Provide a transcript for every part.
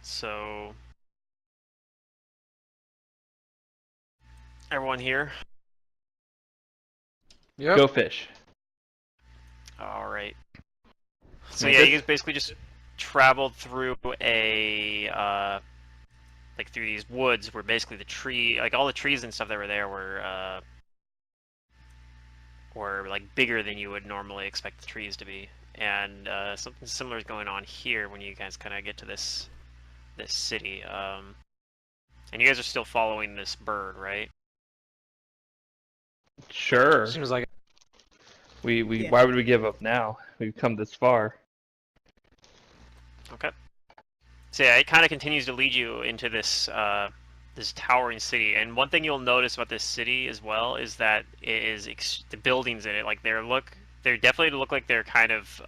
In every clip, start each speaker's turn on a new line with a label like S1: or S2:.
S1: So, everyone here?
S2: Yep.
S3: Go fish.
S1: Alright. So yeah, you
S3: Mantis?
S1: guys basically just traveled through like through these woods where basically the tree, like all the trees and stuff that were there were like bigger than you would normally expect the trees to be. And something similar is going on here when you guys kind of get to this city. And you guys are still following this bird, right?
S3: Sure.
S2: Seems like
S3: We Why would we give up now? We've come this far.
S1: Okay. So yeah, it kind of continues to lead you into this this towering city. And one thing you'll notice about this city as well is that it is the buildings in it, like they're definitely look like they're kind of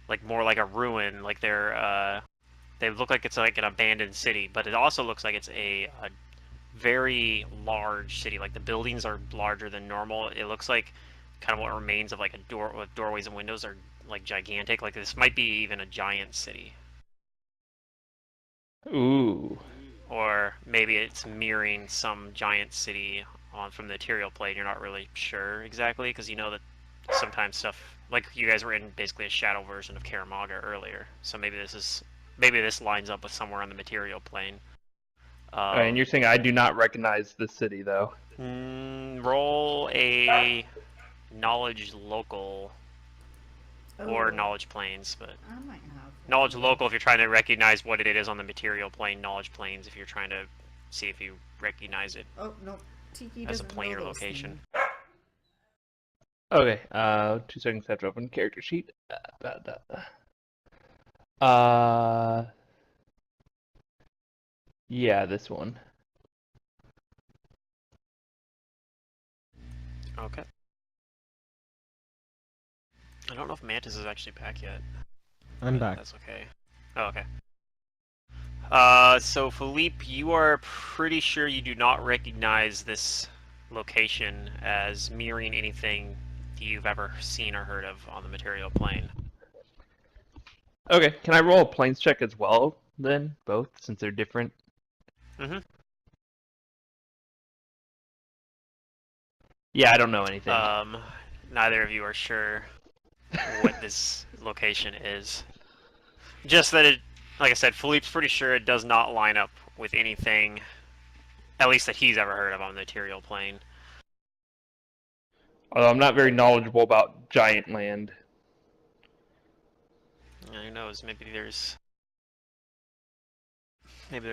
S1: like more like a ruin, like they look like it's like an abandoned city, but it also looks like it's a very large city. Like the buildings are larger than normal. It looks like kind of what remains of like a door with doorways and windows are like gigantic. Like this might be even a giant city.
S3: Ooh.
S1: Or maybe it's mirroring some giant city on from the material plane. You're not really sure exactly because you know that sometimes stuff like you guys were in basically a shadow version of Kaer Maga earlier. So maybe this lines up with somewhere on the material plane.
S3: Alright, and you're saying I do not recognize this city, though.
S1: Roll a knowledge local or
S4: Oh,
S1: knowledge planes, but
S4: I might have
S1: knowledge
S4: one.
S1: local if you're trying to recognize what it is on the material plane. Knowledge planes if you're trying to see if you recognize it
S4: Oh no, Tiki
S1: as a
S4: doesn't know
S1: planar
S4: those
S1: location.
S4: things.
S3: Okay, 2 seconds, I have to open character sheet. Uh, yeah, this one.
S1: Okay. I don't know if Mantis is actually back yet.
S2: I'm
S1: but
S2: back.
S1: That's okay. Oh, okay. So Philippe, you are pretty sure you do not recognize this location as mirroring anything you've ever seen or heard of on the material plane.
S3: Okay, can I roll a planes check as well, then? Both, since they're different?
S1: Mm-hmm.
S3: Yeah, I don't know anything.
S1: Neither of you are sure what this location is. Just that it, like I said, Philippe's pretty sure it does not line up with anything, at least that he's ever heard of on the material plane.
S3: Although I'm not very knowledgeable about giant land.
S1: Who knows? Maybe there's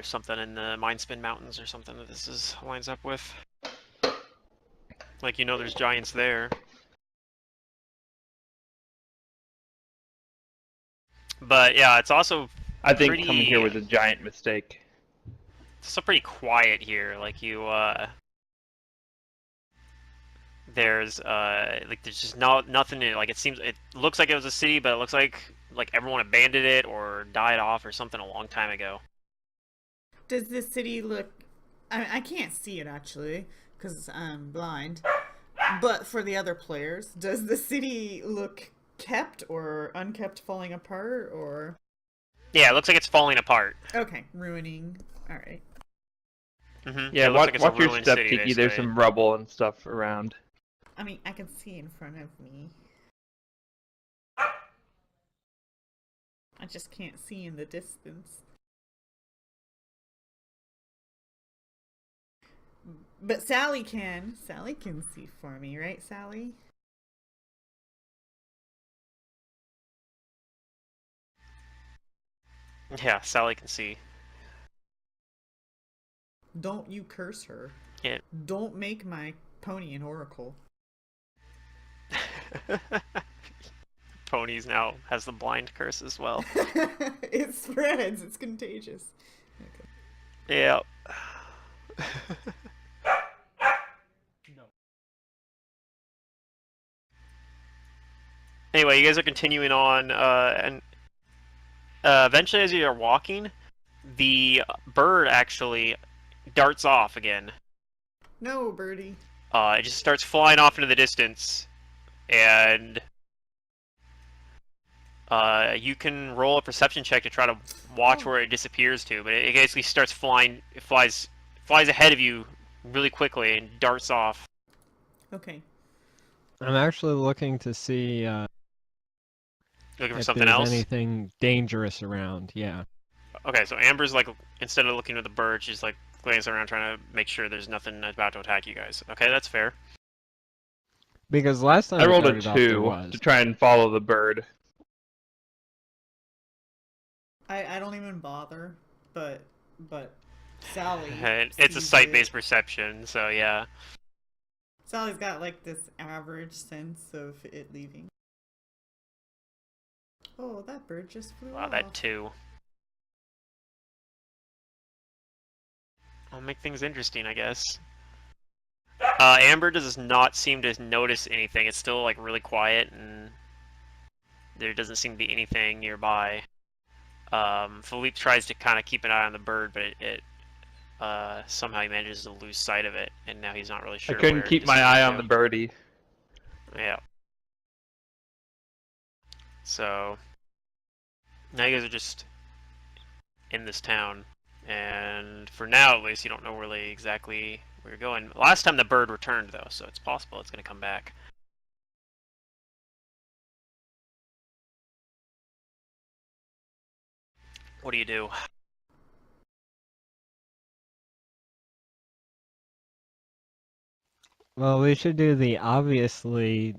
S1: something in the Mindspin Mountains or something that lines up with. Like, you know, there's giants there. But yeah, it's also
S3: I think coming here was a giant mistake.
S1: It's still pretty quiet here. Like there's just nothing in it. Like it looks like it was a city, but it looks like everyone abandoned it or died off or something a long time ago.
S4: Does this city look? I can't see it actually because I'm blind. But for the other players, does the city look kept or unkept, falling apart, or
S1: Yeah, it looks like it's falling apart.
S4: okay, ruining? All right.
S3: Yeah,
S1: It looks
S3: watch,
S1: like it's a
S3: watch your
S1: ruined
S3: step,
S1: city,
S3: Tiki. There's
S1: basically.
S3: some rubble and stuff around.
S4: I mean, I can see in front of me. I just can't see in the distance. But Sally can. Sally can see for me, right, Sally?
S1: Yeah, Sally can see.
S4: Don't you curse her.
S1: Yeah.
S4: Don't make my pony an oracle.
S1: Ponies now has the blind curse as well.
S4: It spreads. It's contagious. Okay.
S1: Yeah. Anyway, you guys are continuing on, and eventually, as you are walking, the bird actually darts off again.
S4: No, Birdie.
S1: It just starts flying off into the distance, and You can roll a perception check to try to watch where it disappears to, but it basically starts flying. It flies ahead of you really quickly and darts off.
S4: Okay.
S2: I'm actually looking to see
S1: Looking for
S2: if
S1: something
S2: there's
S1: else.
S2: anything dangerous around. Yeah.
S1: Okay, so Amber's like, instead of looking at the bird, she's like glancing around trying to make sure there's nothing about to attack you guys. Okay, that's fair.
S2: Because last time
S3: I
S2: it
S3: rolled a
S2: darted off, there
S3: 2
S2: was.
S3: to try and follow the bird.
S4: I don't even bother, but Sally.
S1: And it's a
S4: sees
S1: sight-based
S4: it.
S1: perception, so yeah.
S4: Sally's got like this average sense of it leaving. Oh, that bird just flew
S1: Wow,
S4: off.
S1: that 2. I'll make things interesting, I guess. Amber does not seem to notice anything. It's still like really quiet, and there doesn't seem to be anything nearby. Philippe tries to kind of keep an eye on the bird, but it somehow he manages to lose sight of it, and now he's not really
S3: I
S1: sure.
S3: couldn't
S1: where it
S3: keep my eye on the
S1: disappeared
S3: birdie.
S1: to. Yeah. So now you guys are just in this town, and for now at least, you don't know really exactly where you're going. Last time the bird returned though, so it's possible it's going to come back. What do you do?
S2: Well, we should do the obviously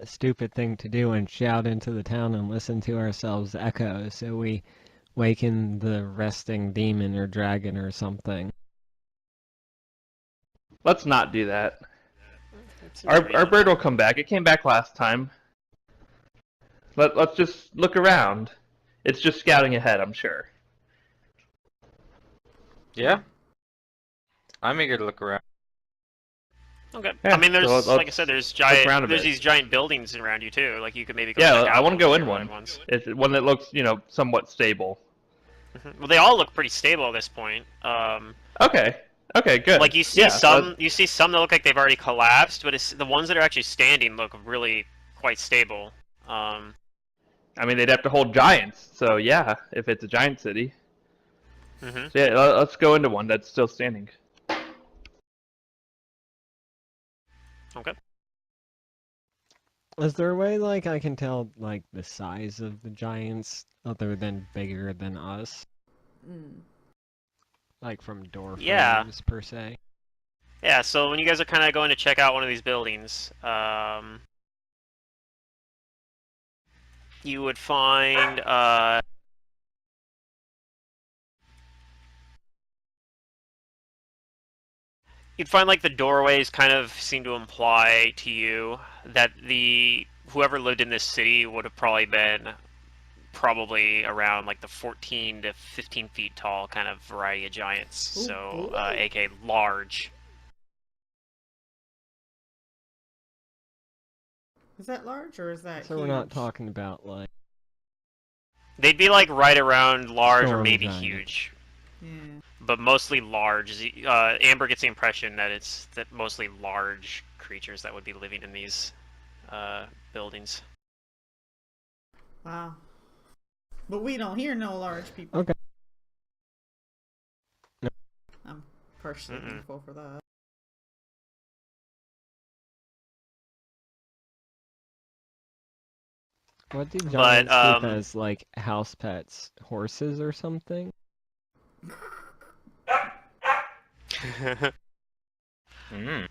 S2: stupid thing to do and shout into the town and listen to ourselves echo, so we waken the resting demon or dragon or something.
S3: Let's not do that.
S1: It seems
S3: Our
S1: reasonable.
S3: bird will come back. It came back last time. Let's just look around. It's just scouting ahead, I'm sure.
S5: Yeah. I'm eager to look around.
S1: Okay.
S3: Yeah,
S1: I mean, there's
S3: so
S1: like I said, there's
S3: around a bit.
S1: these giant buildings around you too. Like you could maybe go
S3: Yeah,
S1: check out
S3: I want to go in
S1: nearby
S3: one.
S1: ones.
S3: It's one that looks, somewhat stable.
S1: Well, they all look pretty stable at this point.
S3: Okay. Okay, good.
S1: Like you see
S3: Yeah,
S1: some that look like they've already collapsed, but the ones that are actually standing look really quite stable.
S3: I mean, they'd have to hold giants, so yeah, if it's a giant city.
S1: Mhm.
S3: So yeah, let's go into one that's still standing.
S1: Okay.
S2: Is there a way, like, I can tell, like, the size of the giants other than bigger than us?
S4: Mm.
S2: Like, from door frames,
S1: Yeah.
S2: per se?
S1: Yeah. So when you guys are kind of going to check out one of these buildings, you would find you'd find like the doorways kind of seem to imply to you that whoever lived in this city would have probably around like the 14 to 15 feet tall kind of variety of giants.
S4: Ooh,
S1: So
S4: boy.
S1: aka large.
S4: Is that large or is that
S2: So
S4: huge?
S2: we're not talking about, like,
S1: They'd be like right around large or
S2: Storm
S1: maybe
S2: giant.
S1: huge,
S4: Yeah.
S1: but mostly large. Amber gets the impression that it's mostly large creatures that would be living in these buildings.
S4: Wow. But we don't hear no large people.
S2: Okay.
S4: I'm partially
S1: Mm-mm.
S4: thankful for that.
S2: what do
S1: But,
S2: giants keep as, like, house pets? Horses or something?
S5: Mm.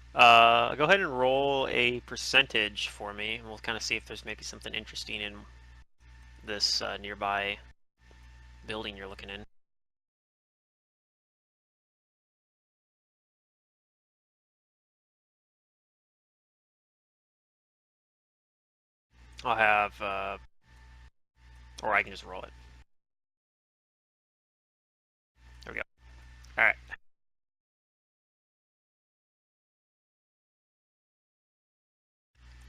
S1: Go ahead and roll a percentage for me, and we'll kind of see if there's maybe something interesting in this nearby building you're looking in. I'll have, or I can just roll it. There we go. All right.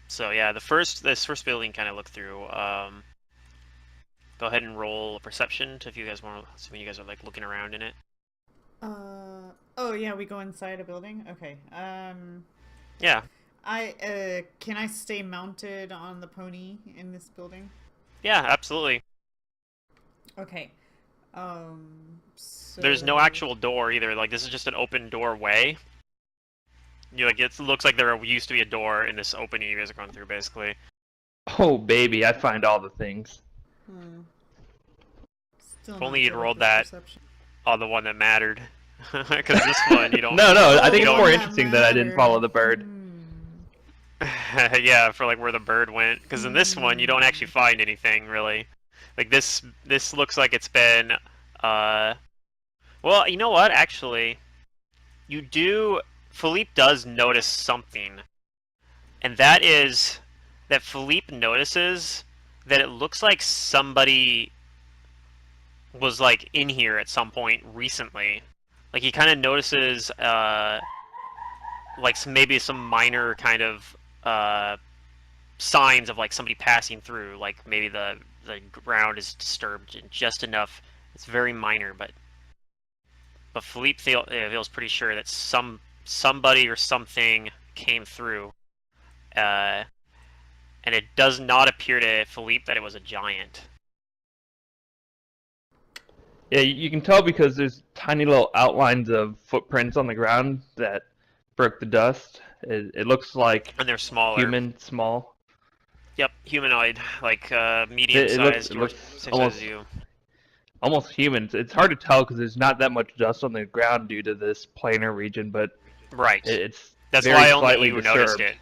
S1: So yeah, this first building kind of look through. Go ahead and roll a perception if you guys want. When you guys are like looking around in it.
S4: Oh yeah, we go inside a building? Okay.
S1: Yeah.
S4: Can I stay mounted on the pony in this building?
S1: Yeah, absolutely.
S4: Okay. So
S1: There's no actual door either. Like, this is just an open doorway. It looks like there used to be a door in this opening you guys are going through, basically.
S3: Oh, baby, I find all the things.
S4: Still
S1: If
S4: not
S1: only you'd
S4: good
S1: rolled
S4: with this
S1: that
S4: perception.
S1: on the one that mattered. Because this one, you don't...
S3: No,
S4: Oh,
S3: I think
S1: you
S3: it's
S1: don't-
S3: more
S4: that
S3: interesting that I didn't
S4: mattered.
S3: follow the bird.
S1: Yeah, for like where the bird went. Because in this one, you don't actually find anything really. Like this looks like it's been. Well, you know what? Actually, you do. Philippe does notice something, and that is that Philippe notices that it looks like somebody was like in here at some point recently. Like he kind of notices, like maybe some minor kind of signs of like somebody passing through, like maybe the ground is disturbed just enough. It's very minor, but Philippe feels pretty sure that somebody or something came through, uh, and it does not appear to Philippe that it was a giant.
S3: Yeah, you can tell because there's tiny little outlines of footprints on the ground that broke the dust. It looks like
S1: And they're smaller.
S3: human, small.
S1: Yep, humanoid, like
S3: It
S1: medium-sized,
S3: looks
S1: or same size
S3: almost
S1: as you.
S3: almost human. It's hard to tell because there's not that much dust on the ground due to this planar region, but
S1: Right.
S3: it's
S1: That's
S3: very
S1: why only
S3: slightly
S1: you noticed
S3: disturbed.
S1: it.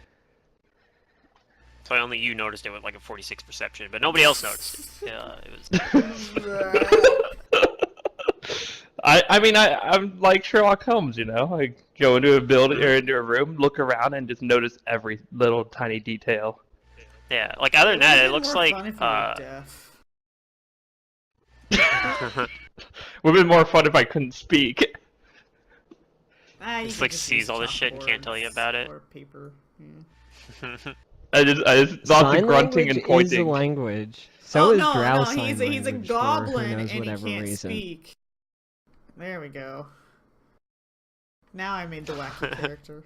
S1: That's why only you noticed it with like a 46 perception, but nobody else noticed it. It was.
S3: I'm like Sherlock Holmes, you know. I go into a building or into a room, look around, and just notice every little tiny detail.
S1: Yeah, like other than
S4: It
S1: that,
S4: would've
S1: it
S4: been
S1: looks
S4: more
S1: like
S4: fun if you were deaf.
S3: Would have been more fun if I couldn't speak.
S4: You
S1: It's
S4: could
S1: like
S4: just
S1: sees
S4: use
S1: all this shit and can't tell you
S4: chalkboards
S1: about it.
S4: or paper. Yeah.
S3: I just lots
S2: Sign
S3: of grunting
S2: language
S3: and pointing.
S2: is a language. So
S4: oh
S2: is
S4: no,
S2: drow
S4: no,
S2: sign
S4: he's a
S2: language
S4: goblin
S2: for who knows
S4: and he
S2: whatever
S4: can't
S2: reason.
S4: speak. There we go. Now I made the wacky character.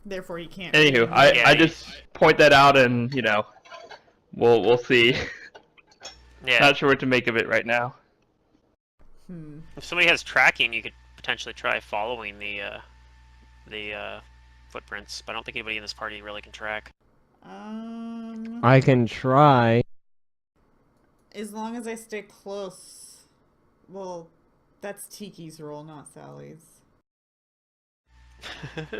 S4: Therefore, he can't.
S3: Anywho,
S4: read.
S1: Yeah,
S3: I just point that out, and you know, we'll see.
S1: Yeah.
S3: Not sure what to make of it right now.
S1: If somebody has tracking, you could potentially try following the footprints, but I don't think anybody in this party really can track.
S2: I can try.
S4: As long as I stay close. Well, that's Tiki's role, not Sally's.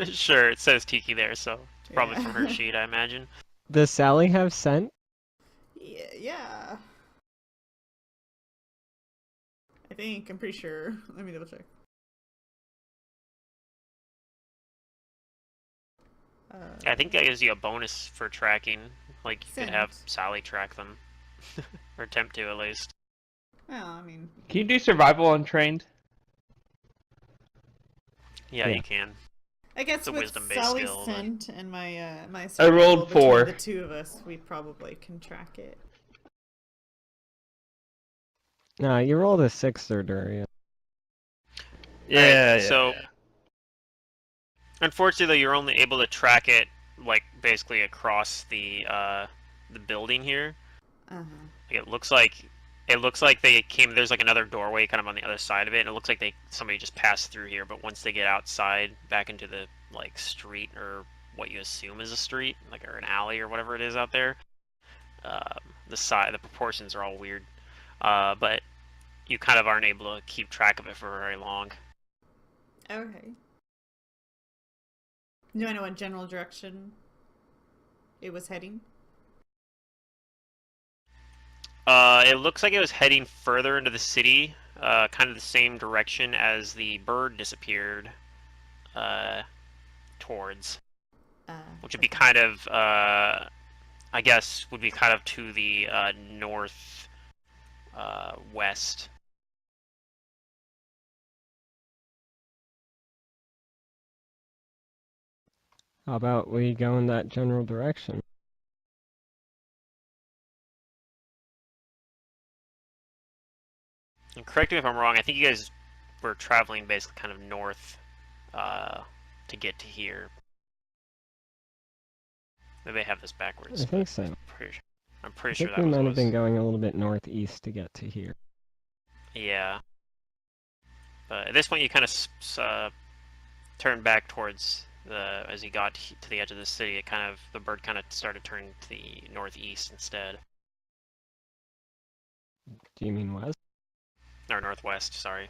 S1: Sure, it says Tiki there, so it's probably
S4: Yeah.
S1: from her sheet, I imagine.
S2: Does Sally have scent?
S4: Yeah. I think. I'm pretty sure. Let me double check.
S1: I think that gives you a bonus for tracking. Like, you could have
S4: Scent.
S1: Sally track them. Or attempt to, at least.
S4: Well, I mean,
S3: Can you do survival untrained?
S1: Yeah,
S2: Yeah.
S1: you can.
S4: I guess
S1: It's a
S4: with
S1: wisdom-based
S4: Sally's
S1: skill, but-
S4: scent and my my
S3: I rolled
S4: survival between
S3: 4.
S4: the two of us, we probably can track it.
S2: No, you rolled a 6 or Duria.
S3: Yeah,
S1: Right, so, unfortunately, you're only able to track it, like, basically across the building here.
S4: Uh-huh.
S1: It looks like they came. There's like another doorway kind of on the other side of it, and it looks like somebody just passed through here. But once they get outside, back into the like street or what you assume is a street, like or an alley or whatever it is out there, the proportions are all weird. But you kind of aren't able to keep track of it for very long.
S4: Okay. Do I know what general direction it was heading?
S1: It looks like it was heading further into the city, kind of the same direction as the bird disappeared towards, which would be kind of, I guess, would be kind of to the north west.
S2: How about we go in that general direction?
S1: And correct me if I'm wrong, I think you guys were traveling basically kind of north to get to here. Maybe I have this backwards.
S2: I think so.
S1: I'm
S2: I
S1: pretty sure
S2: think
S1: that
S2: we
S1: was
S2: might
S1: what
S2: have
S1: was.
S2: been going a little bit northeast to get to here.
S1: Yeah. But at this point, you kind of turned back towards as he got to the edge of the city. The bird kind of started turning to the northeast instead,
S2: Do you mean west?
S1: or northwest. Sorry.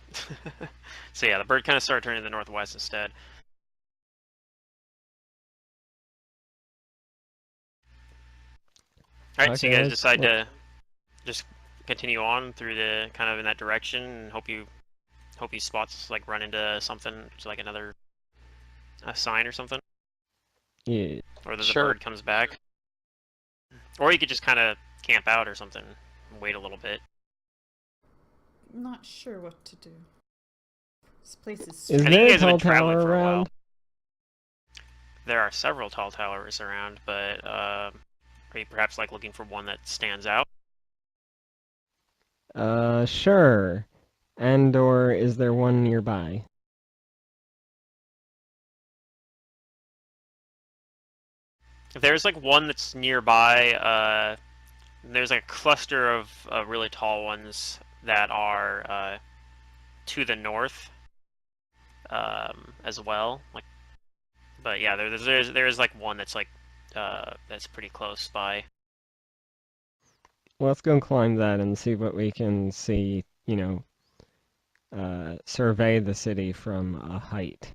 S1: So yeah, the bird kind of started turning to the northwest instead. All right, so you
S2: Okay,
S1: guys
S2: let's
S1: decide to just continue on through the kind of in that direction, and hope you spots like run into something, so like another a sign or something,
S2: yeah.
S1: or that the
S5: Sure.
S1: bird comes back, or you could just kind of camp out or something, and wait a little bit.
S4: Not sure what to do. This place is
S2: Is
S1: I think
S2: there
S1: you
S2: a
S1: guys have been
S2: tall
S1: traveling
S2: tower
S1: for a while.
S2: around?
S1: There are several tall towers around, but are you perhaps like looking for one that stands out?
S2: Sure. And or is there one nearby?
S1: If there's like one that's nearby, there's like a cluster of really tall ones that are to the north as well. Like, but yeah, there's like one that's pretty close by.
S2: Let's go climb that and see what we can see, survey the city from a height.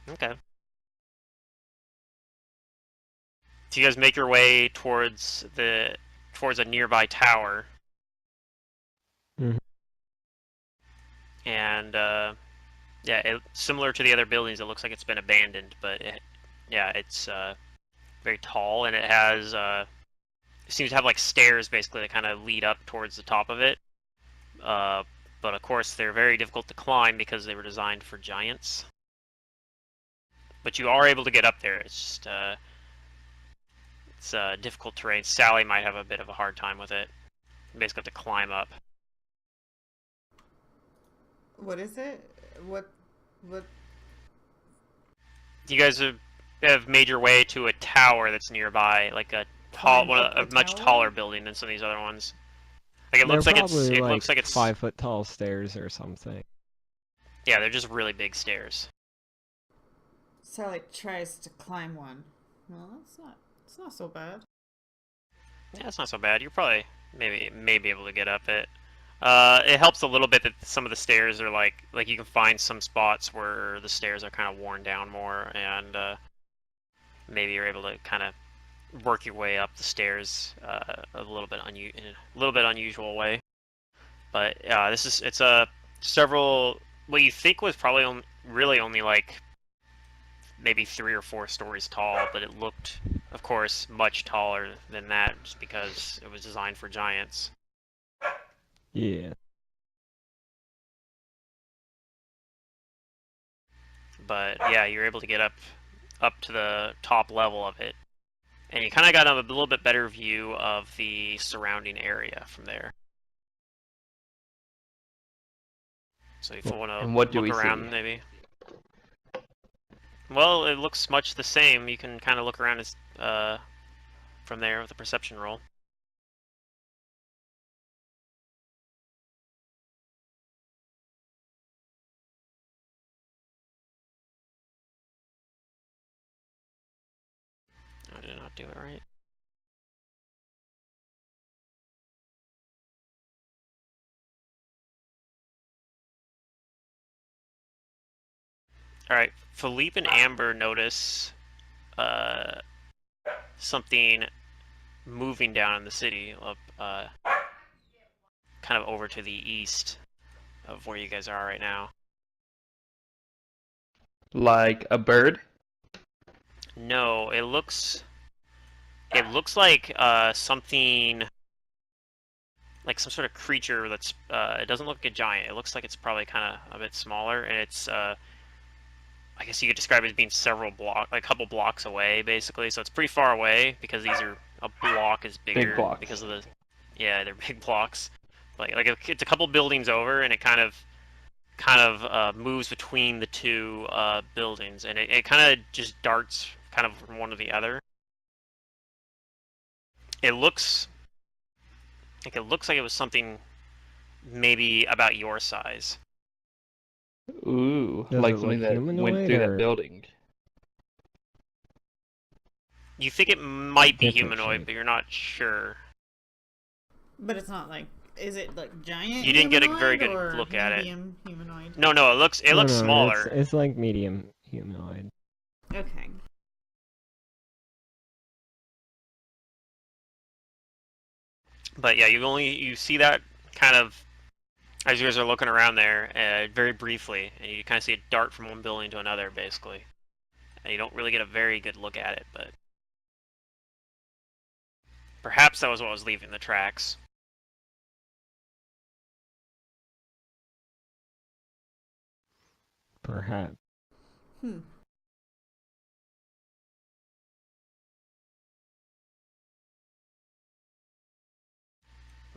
S1: Okay. So you guys make your way towards a nearby tower,
S2: Mhm.
S1: and yeah, similar to the other buildings, it looks like it's been abandoned, but yeah, it's very tall, and it seems to have like stairs basically that kind of lead up towards the top of it. Uh, but of course, they're very difficult to climb because they were designed for giants. But you are able to get up there. It's just it's difficult terrain. Sally might have a bit of a hard time with it. You basically have to climb up.
S4: What is it? What?
S1: You guys have made your way to a tower that's nearby, like a
S4: Climb up
S1: a
S4: the
S1: much
S4: tower?
S1: taller building than some of these other ones. Like
S2: They're probably
S1: it
S2: like
S1: looks like it's
S2: 5-foot tall stairs or something.
S1: yeah, they're just really big stairs.
S4: Sally tries to climb one. Well, it's not so bad.
S1: Yeah, it's not so bad. You're probably may be able to get up it. It helps a little bit that some of the stairs are like you can find some spots where the stairs are kind of worn down more, and maybe you're able to kind of work your way up the stairs a little bit in a little bit unusual way. But it's a several what you think was probably really only like maybe 3 or 4 stories tall, but it looked, of course, much taller than that just because it was designed for giants.
S2: Yeah.
S1: But yeah, you're able to get up to the top level of it, and you kind of got a little bit better view of the surrounding area from there. So if you want
S3: And what
S1: to
S3: do
S1: look
S3: we
S1: around,
S3: see?
S1: maybe. Well, it looks much the same. You can kind of look around from there with a perception roll. I did not do it right. All right, Philippe and Amber notice uh, something moving down in the city, up kind of over to the east of where you guys are right now.
S3: Like a bird?
S1: No, it looks like something like some sort of creature that's it doesn't look like a giant. It looks like it's probably kind of a bit smaller, and it's I guess you could describe it as being like a couple blocks away, basically. So it's pretty far away because a block is
S3: Big
S1: bigger
S3: blocks.
S1: because of the, yeah, they're big blocks. It's a couple buildings over, and it kind of moves between the two buildings, and it kind of just darts kind of from one to the other. It looks like it was something maybe about your size.
S3: Ooh,
S2: Does
S3: like
S2: it
S3: something
S2: look
S3: that went
S2: humanoid
S3: through that
S2: or
S3: building.
S1: You think it might be
S2: different
S1: humanoid,
S2: shape?
S1: but you're not sure.
S4: But it's not like. Is it like giant
S1: You didn't get a very
S4: humanoid
S1: good
S4: or
S1: look at it.
S4: medium humanoid?
S1: No, it looks
S2: No,
S1: smaller.
S2: it's like medium humanoid.
S4: Okay.
S1: But yeah, you see that kind of as you guys are looking around there very briefly, and you kind of see it dart from one building to another, basically. And you don't really get a very good look at it, but perhaps that was what was leaving the tracks.
S2: Perhaps.
S4: Hmm.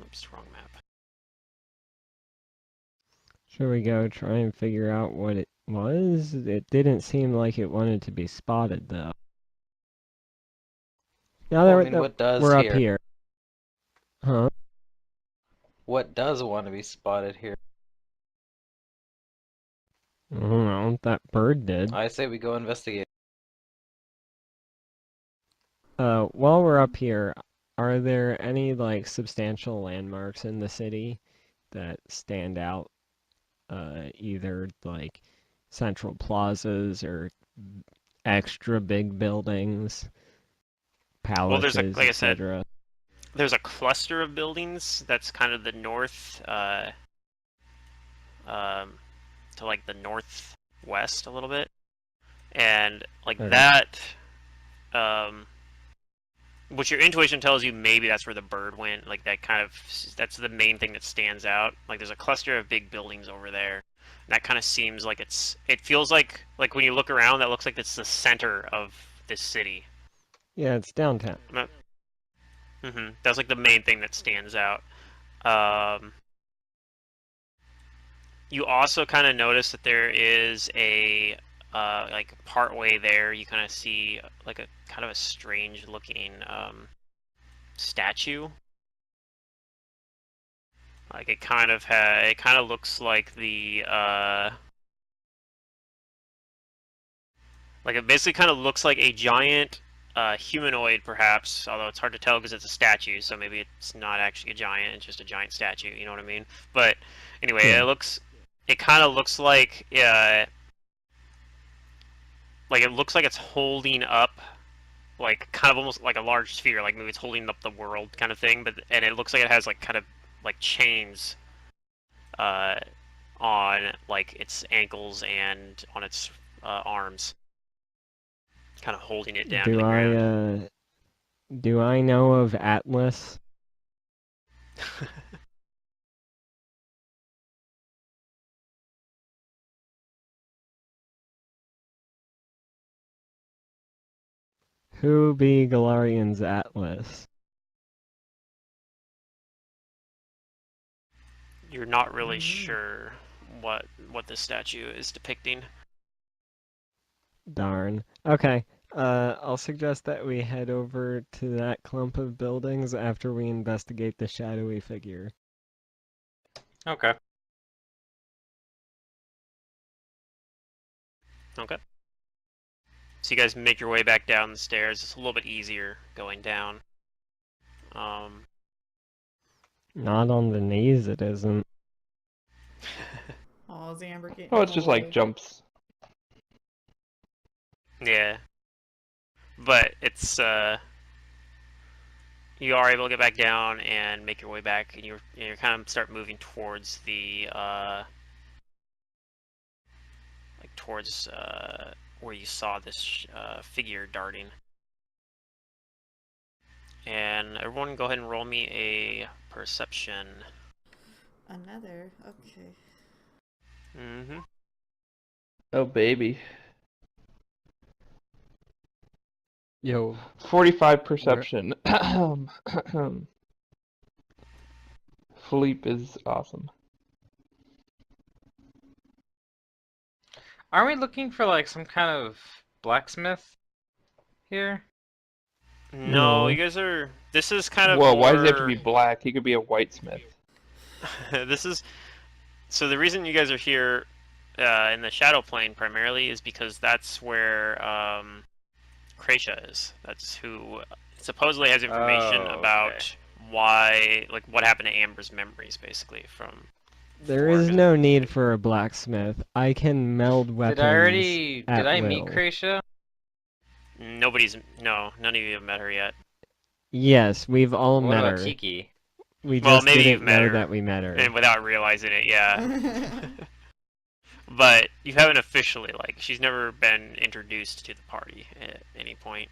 S1: Oops, wrong map.
S2: Should we go try and figure out what it was? It didn't seem like it wanted to be spotted, though. Now
S5: Well, I
S2: that
S5: mean, what does
S2: we're up
S5: here?
S2: here. Huh?
S5: What does want to be spotted here?
S2: I don't know. That bird did.
S5: I say we go investigate.
S2: While we're up here, are there any, like, substantial landmarks in the city that stand out? Either, like, central plazas or extra big buildings,
S1: Well, there's
S2: palaces,
S1: like I said,
S2: etc.?
S1: there's a cluster of buildings that's kind of the north, to like the northwest a little bit, and like
S2: Okay.
S1: that, which your intuition tells you maybe that's where the bird went. Like that's the main thing that stands out. Like there's a cluster of big buildings over there. And that kind of seems like it feels like when you look around, that looks like it's the center of this city.
S2: Yeah, it's downtown.
S1: That's like the main thing that stands out. Um, you also kind of notice that there is a like part way there, you kind of see like a kind of a strange looking statue. Like it kind of looks like like it basically kind of looks like a giant humanoid, perhaps, although it's hard to tell because it's a statue, so maybe it's not actually a giant, it's just a giant statue, you know what I mean? But anyway,
S2: Yeah.
S1: it kind of looks like it looks like it's holding up like kind of almost like a large sphere, like maybe it's holding up the world kind of thing, and it looks like it has like kind of like chains uh, on like its ankles and on its arms, kind of holding it down to
S2: Do
S1: the ground.
S2: do I know of Atlas? Who be Galarian's Atlas?
S1: You're not really
S4: Mhm.
S1: sure what this statue is depicting.
S2: Darn. Okay. I'll suggest that we head over to that clump of buildings after we investigate the shadowy figure.
S5: Okay.
S1: Okay. So you guys make your way back down the stairs. It's a little bit easier going down.
S2: Not on the knees, it isn't.
S4: Oh, is Amber getting
S3: Oh, it's just like
S4: cold?
S3: jumps.
S1: Yeah. But it's you are able to get back down and make your way back, and you kind of start moving towards the like towards where you saw this figure darting. And everyone, go ahead and roll me a perception.
S4: Another. Okay.
S1: Mm-hmm.
S3: Oh, baby.
S2: Yo,
S3: 45
S2: where?
S3: perception. Philippe is awesome.
S5: Aren't we looking for like some kind of blacksmith here?
S1: No,
S2: No.
S1: you guys are. This is kind of
S3: Whoa, why does he have to
S1: more.
S3: be black? He could be a whitesmith.
S1: This is so the reason you guys are here in the Shadow Plane primarily is because that's where Kracia is. That's who supposedly has information
S5: Oh,
S1: about why, like, what happened to Amber's memories, basically from
S2: There
S1: before.
S2: is no need for a blacksmith. I can meld weapons
S5: Did
S2: at
S5: I
S2: will.
S5: meet Kracia?
S1: No, none of you have met her yet.
S2: Yes, we've all
S5: What
S2: met
S5: about
S2: her.
S5: Kiki?
S2: We
S1: Well,
S2: just
S1: maybe you've
S2: didn't
S1: met
S2: know
S1: her,
S2: that we met her.
S1: and without realizing it, yeah. But you haven't officially, like, she's never been introduced to the party at any point.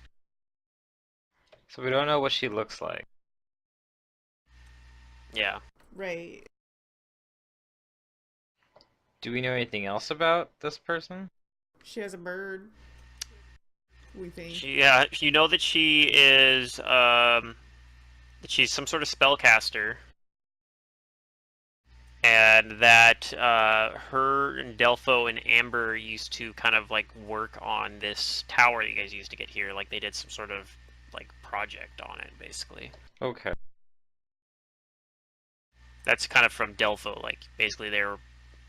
S5: So we don't know what she looks like.
S1: Yeah.
S4: Right.
S5: Do we know anything else about this person?
S4: She has a bird. We think.
S1: Yeah, you know that she is, that she's some sort of spellcaster. And that her and Delpho and Amber used to kind of like work on this tower that you guys used to get here. Like they did some sort of like project on it, basically.
S5: Okay.
S1: That's kind of from Delpho. Like basically, the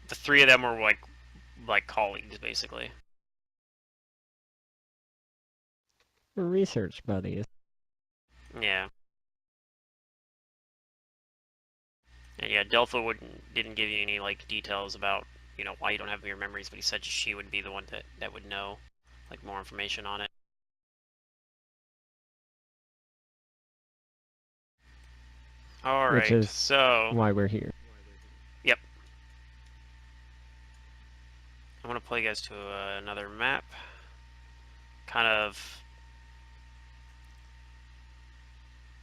S1: three of them were like colleagues, basically.
S2: We're research buddies.
S1: Yeah. And yeah, Delpho didn't give you any like details about why you don't have your memories, but he said she would be the one that would know like more information on it. All
S2: Which
S1: right,
S2: is
S1: so
S2: why we're here.
S1: yep, I want to play you guys to another map. Kind of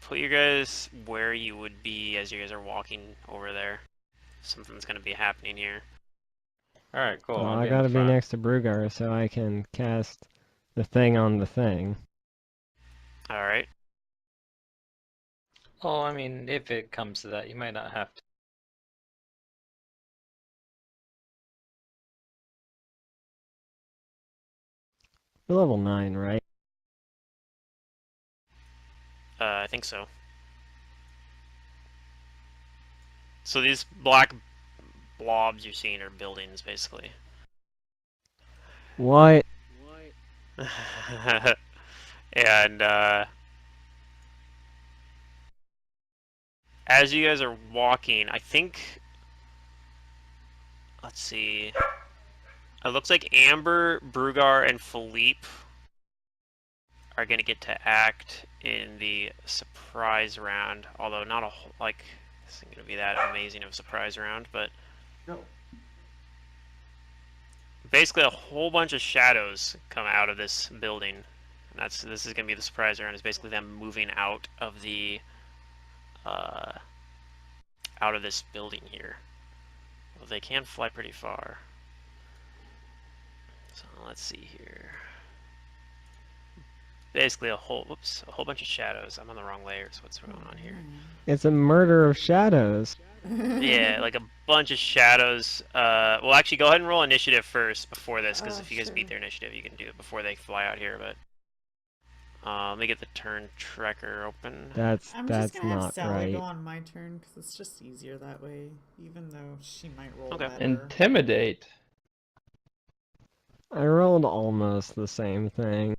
S1: put you guys where you would be as you guys are walking over there. Something's gonna be happening here.
S5: Alright, cool.
S2: Well,
S5: I'll
S2: I
S5: be in
S2: gotta
S5: the
S2: be
S5: front.
S2: next to Brugar so I can cast the thing on the thing.
S1: All right.
S5: Well, I mean, if it comes to that, you might not have to.
S2: We're level 9, right?
S1: I think so. So these black blobs you're seeing are buildings, basically.
S2: What?
S1: And as you guys are walking, I think, let's see, it looks like Amber, Brugar, and Philippe are gonna get to act in the surprise round. Although not a like, this isn't gonna be that amazing of a surprise round, but basically a whole bunch of shadows come out of this building. And this is gonna be the surprise round. Is basically them moving out of the out of this building here. Well, they can fly pretty far. So let's see here. Basically a whole bunch of shadows. I'm on the wrong layers. What's going on here?
S2: It's a murder of shadows.
S1: Yeah, like a bunch of shadows. Well, actually, go ahead and roll initiative first before this, because if you guys
S4: Sure.
S1: beat their initiative, you can do it before they fly out here. But let me get the turn tracker open.
S2: That's
S4: I'm just gonna have
S2: not
S4: Sally go
S2: right.
S4: on my turn because it's just easier that way. Even though she might roll
S1: Okay.
S4: better.
S3: Intimidate.
S2: I rolled almost the same thing.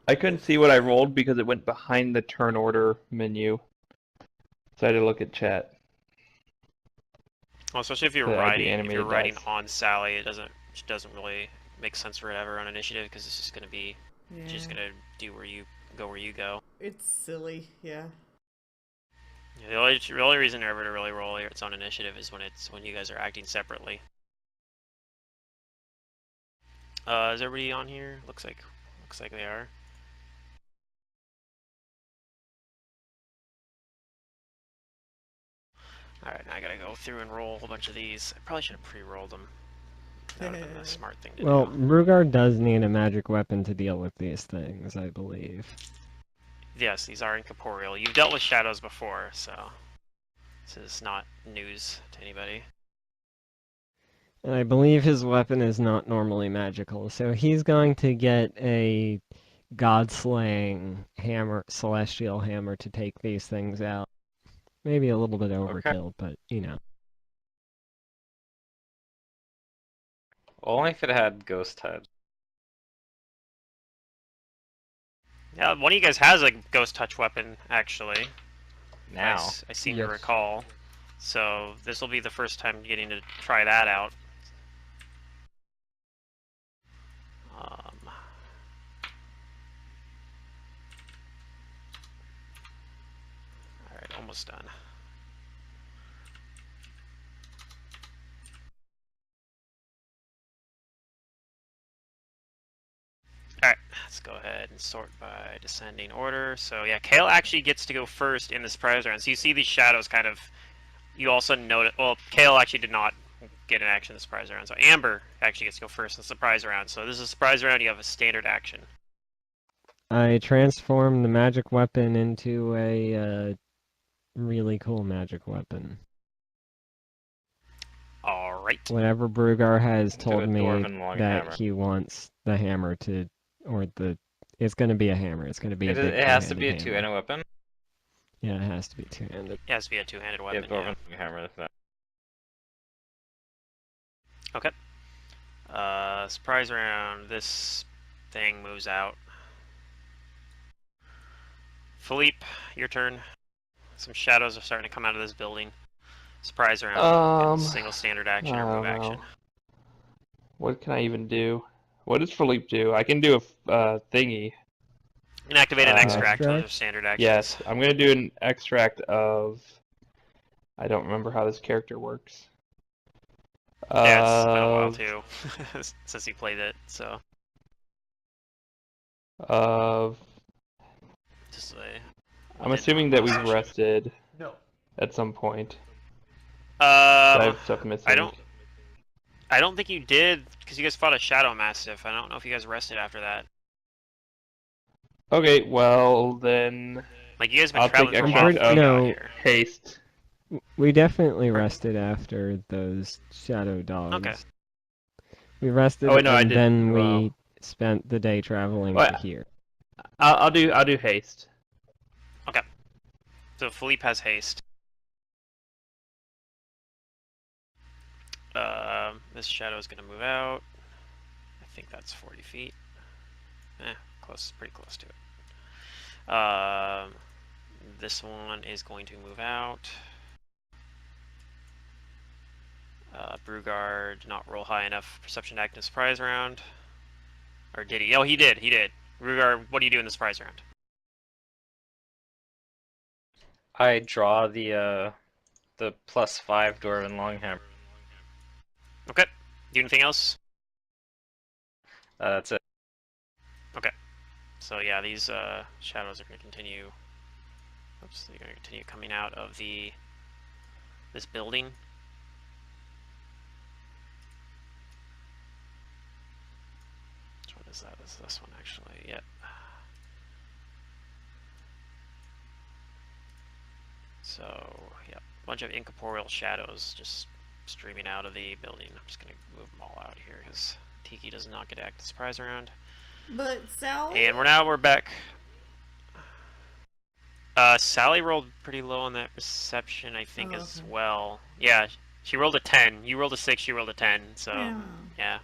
S3: I couldn't see what I rolled because it went behind the turn order menu. So I had to look at chat.
S1: Well, especially if you're
S3: So that'd be
S1: riding,
S3: animated dice.
S1: on Sally, it doesn't really make sense for it ever on initiative because it's just gonna be
S4: Yeah.
S1: she's just gonna do where you go.
S4: It's silly, yeah.
S1: Yeah, the only reason ever to really roll its own initiative is when you guys are acting separately. Is everybody on here? Looks like they are. Alright, now I gotta go through and roll a whole bunch of these. I probably should have pre-rolled them. That would have been the smart thing to
S2: Well,
S1: do.
S2: Brugar does need a magic weapon to deal with these things, I believe.
S1: Yes, these are incorporeal. You've dealt with shadows before, so this is not news to anybody.
S2: And I believe his weapon is not normally magical, so he's going to get a god-slaying hammer, celestial hammer to take these things out. Maybe a little bit
S5: Okay.
S2: overkill, but you know.
S5: Only if it had ghost head.
S1: Yeah, one of you guys has a ghost touch weapon, actually.
S5: Now.
S1: I seem to
S6: Yes.
S1: recall. So this will be the first time getting to try that out. Alright, almost done. Alright, let's go ahead and sort by descending order. So yeah, Kael actually gets to go first in the surprise round. So you see these shadows kind of... You also notice... Well, Kael actually did not get an action in the surprise round. So Amber actually gets to go first in the surprise round. So this is a surprise round, you have a standard action.
S2: I transform the magic weapon into a really cool magic weapon.
S1: Alright.
S2: Whatever Brugar has
S5: Into
S2: told
S5: a
S2: me
S5: dwarven long
S2: that
S5: hammer.
S2: he wants the hammer to, or the, it's going to be a hammer. It's going to be a big
S5: It has to
S2: two-handed
S5: be a
S2: hammer.
S5: two-handed weapon.
S2: Yeah, it has to be two-handed.
S1: It has to be a two-handed
S5: Yeah,
S1: weapon,
S5: dwarven
S1: yeah.
S5: long hammer.
S1: Okay. Surprise round. This thing moves out. Philippe, your turn. Some shadows are starting to come out of this building. Surprise round. Single standard action
S3: I
S1: or move
S3: don't
S1: action.
S3: know. What can I even do? What does Philippe do? I can do a thingy.
S1: You can activate an extract. Those are
S2: Extract?
S1: standard actions.
S3: Yes, I'm gonna do an extract of. I don't remember how this character works.
S1: Yeah, it's been a while too since you played it. So
S3: Of.
S1: just
S3: I'm assuming that we've rested.
S6: No.
S3: At some point. I
S1: I
S3: have stuff missing.
S1: don't think you did because you guys fought a shadow mastiff. I don't know if you guys rested after that.
S3: Okay, well then.
S1: Like you guys been
S3: I'll take
S1: traveling for a while
S3: extract
S1: before you got
S2: no.
S1: here.
S3: haste.
S2: We definitely rested after those shadow dogs.
S1: Okay.
S2: We rested
S3: Oh, no, I
S2: and
S3: did-
S2: then
S3: well-
S2: we spent the day traveling
S3: Well,
S2: to here.
S3: I'll do haste.
S1: So Philippe has haste. This shadow is going to move out. I think that's 40 feet. Close, pretty close to it. This one is going to move out. Brugard did not roll high enough perception to act in a surprise round. Or did he? Oh, he did. He did. Brugard, what do you do in the surprise round?
S5: I draw the +5 dwarven long hammer.
S1: Okay. Do anything else?
S5: That's it.
S1: So yeah, these shadows are going to continue. Oops, they're going to continue coming out of this building. Which one is that? Is this one actually? Yep. So yeah, a bunch of incorporeal shadows just streaming out of the building. I'm just going to move them all out here because Tiki does not get to act the surprise round.
S4: But Sally?
S1: And we're back. Sally rolled pretty low on that perception, I think,
S4: Oh,
S1: as
S4: okay.
S1: well. Yeah, she rolled a 10. You rolled a 6, she rolled a 10, so,
S4: Yeah.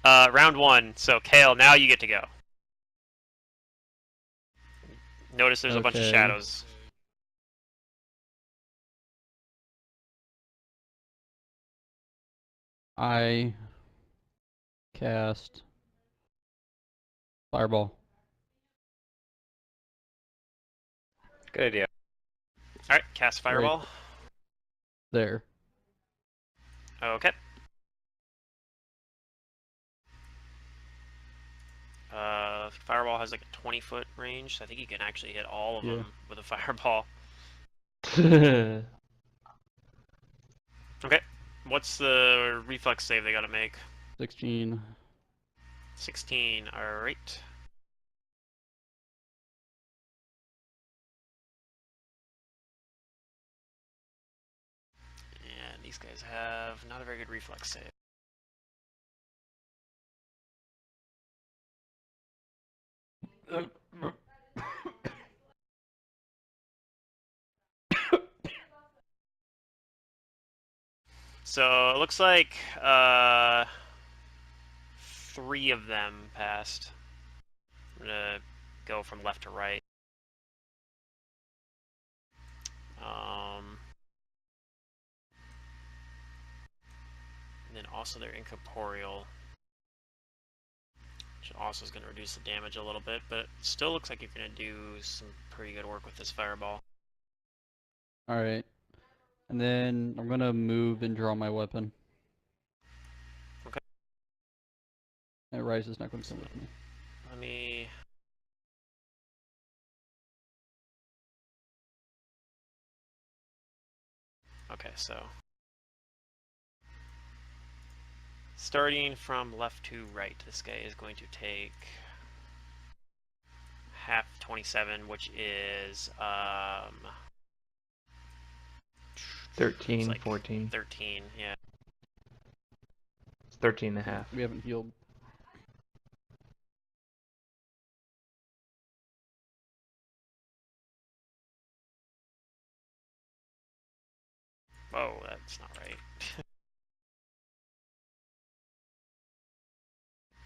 S1: round 1. So, Kael, now you get to go. Notice there's a bunch of
S6: Okay.
S1: shadows.
S6: I cast Fireball.
S5: Good idea.
S1: Alright, cast Fireball.
S6: There.
S1: Okay. Fireball has like a 20-foot range, so I think you can actually hit all of
S6: Yeah.
S1: them with a fireball.
S3: Okay.
S1: Okay. What's the reflex save they gotta make?
S6: 16.
S1: 16. Alright. these guys have? Not a very good reflex save. So it looks like 3 of them passed. I'm gonna go from left to right. And then also they're incorporeal, which also is going to reduce the damage a little bit, but it still looks like you're going to do some pretty good work with this fireball.
S6: Alright. And then I'm gonna move and draw my weapon.
S1: Okay.
S6: And Rise is not gonna come with me.
S1: Let me... Okay, so... starting from left to right, this guy is going to take half 27, which is
S3: 13,
S1: like
S3: 14.
S1: 13, yeah.
S3: It's 13 and a half.
S6: We haven't healed.
S1: Oh, that's not right.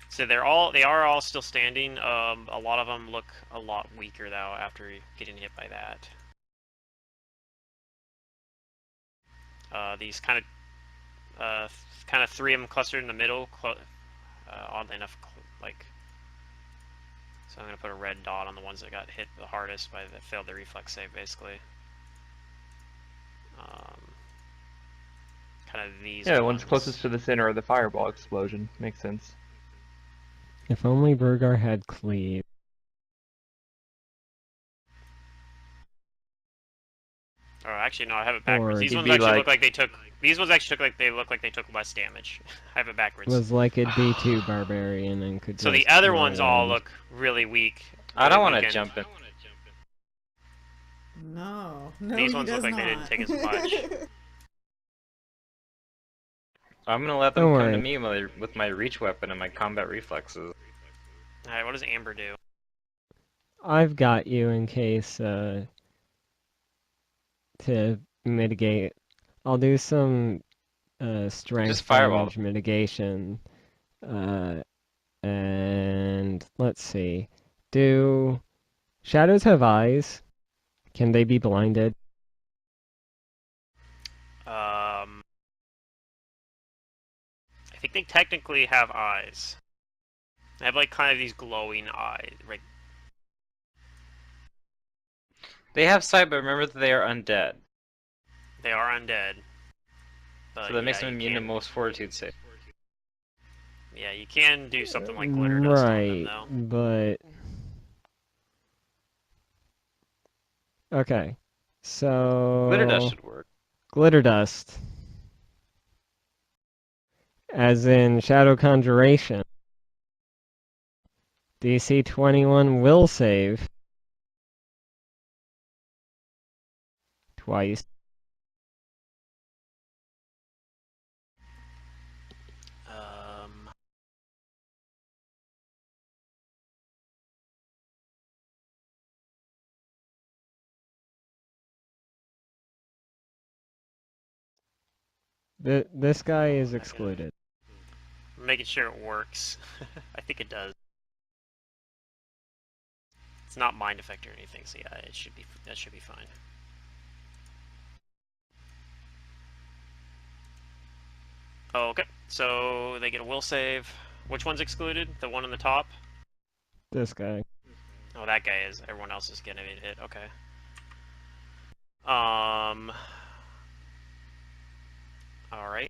S1: So they are all still standing. A lot of them look a lot weaker though after getting hit by that. These kind of 3 of them clustered in the middle. Oddly enough, like. So I'm gonna put a red dot on the ones that got hit the hardest by that failed the reflex save, basically. Kind of these.
S3: Yeah, the ones
S1: ones.
S3: closest to the center of the fireball explosion. Makes sense.
S2: If only Burgar had cleave.
S1: Oh, actually, no, I have it backwards.
S2: Or
S1: These
S3: he'd
S1: ones
S3: be
S1: actually
S3: like-
S1: look like they took. These ones actually look like they took less damage. I have it backwards.
S2: Was like a D2 barbarian and could
S1: So the
S2: just
S1: other
S2: throw
S1: ones all
S2: around.
S1: look really weak.
S5: I don't want to
S1: weakened.
S5: jump in.
S4: No, no,
S1: These
S4: he
S1: ones
S4: does
S1: look like
S4: not.
S1: they didn't take as much.
S5: I'm gonna let them
S2: Don't
S5: come to
S2: worry.
S5: me with my reach weapon and my combat reflexes.
S1: Alright, what does Amber do?
S2: I've got you in case to mitigate. I'll do some strength
S5: Just fireball.
S2: damage mitigation. And let's see. Do shadows have eyes? Can they be blinded?
S1: I think they technically have eyes. They have like kind of these glowing eyes, right?
S5: They have sight, but remember that they are undead.
S1: They are undead. But
S5: So that makes
S1: yeah,
S5: them
S1: you
S5: immune to
S1: can-
S5: most fortitude save.
S1: Yeah, you can do something like glitter dust on them,
S2: Right,
S1: though.
S2: but okay. So
S5: Glitter dust should work.
S2: glitter dust. As in Shadow Conjuration. DC 21 will save. Twice.
S1: Um,
S2: This guy is
S1: Okay.
S2: excluded.
S1: I'm making sure it works. I think it does. It's not mind effect or anything, so yeah, that should be fine. Oh, okay, so they get a will save. Which one's excluded? The one on the top?
S2: This guy.
S1: Oh, that guy is. Everyone else is getting a hit. Okay. All right.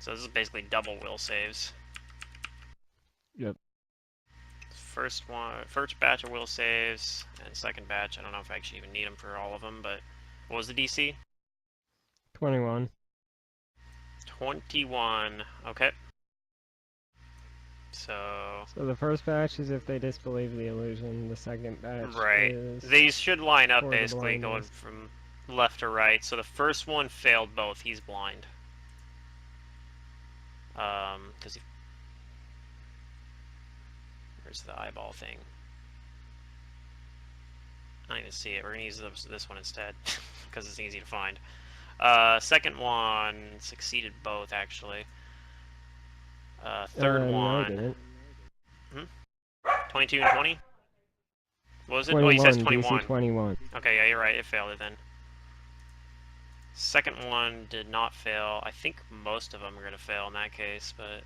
S1: So this is basically double will saves.
S2: Yep.
S1: First batch of will saves, and second batch. I don't know if I actually even need them for all of them, but what was the DC?
S2: 21.
S1: 21. Okay. So
S2: So the first batch is if they disbelieve the illusion. The second batch
S1: right,
S2: is
S1: these should line up
S2: for the
S1: basically going
S2: blindness.
S1: from left to right. So the first one failed both. He's blind. Because he... Where's the eyeball thing? I don't even see it. We're gonna use this one instead because it's easy to find. Second one succeeded both actually. Third
S2: No, I
S1: one,
S2: didn't.
S1: 22 and 20. What was it? Oh, he
S2: 21,
S1: says
S2: DC
S1: 21.
S2: 21.
S1: Okay, yeah, you're right. It failed it then. Second one did not fail. I think most of them are gonna fail in that case, but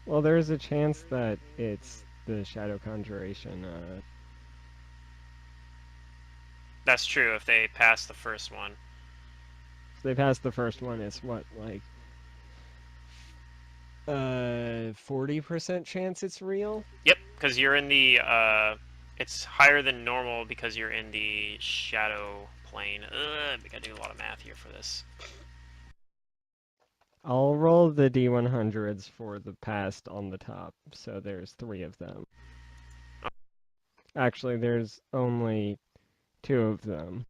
S2: Well, there's a chance that it's the Shadow Conjuration.
S1: that's true if they pass the first one.
S2: If they pass the first one, it's what, like 40% chance it's real?
S1: Yep, because you're in the it's higher than normal because you're in the shadow plane. I gotta do a lot of math here for this.
S2: I'll roll the D100s for the past on the top, so there's 3 of them. Actually, there's only 2 of them.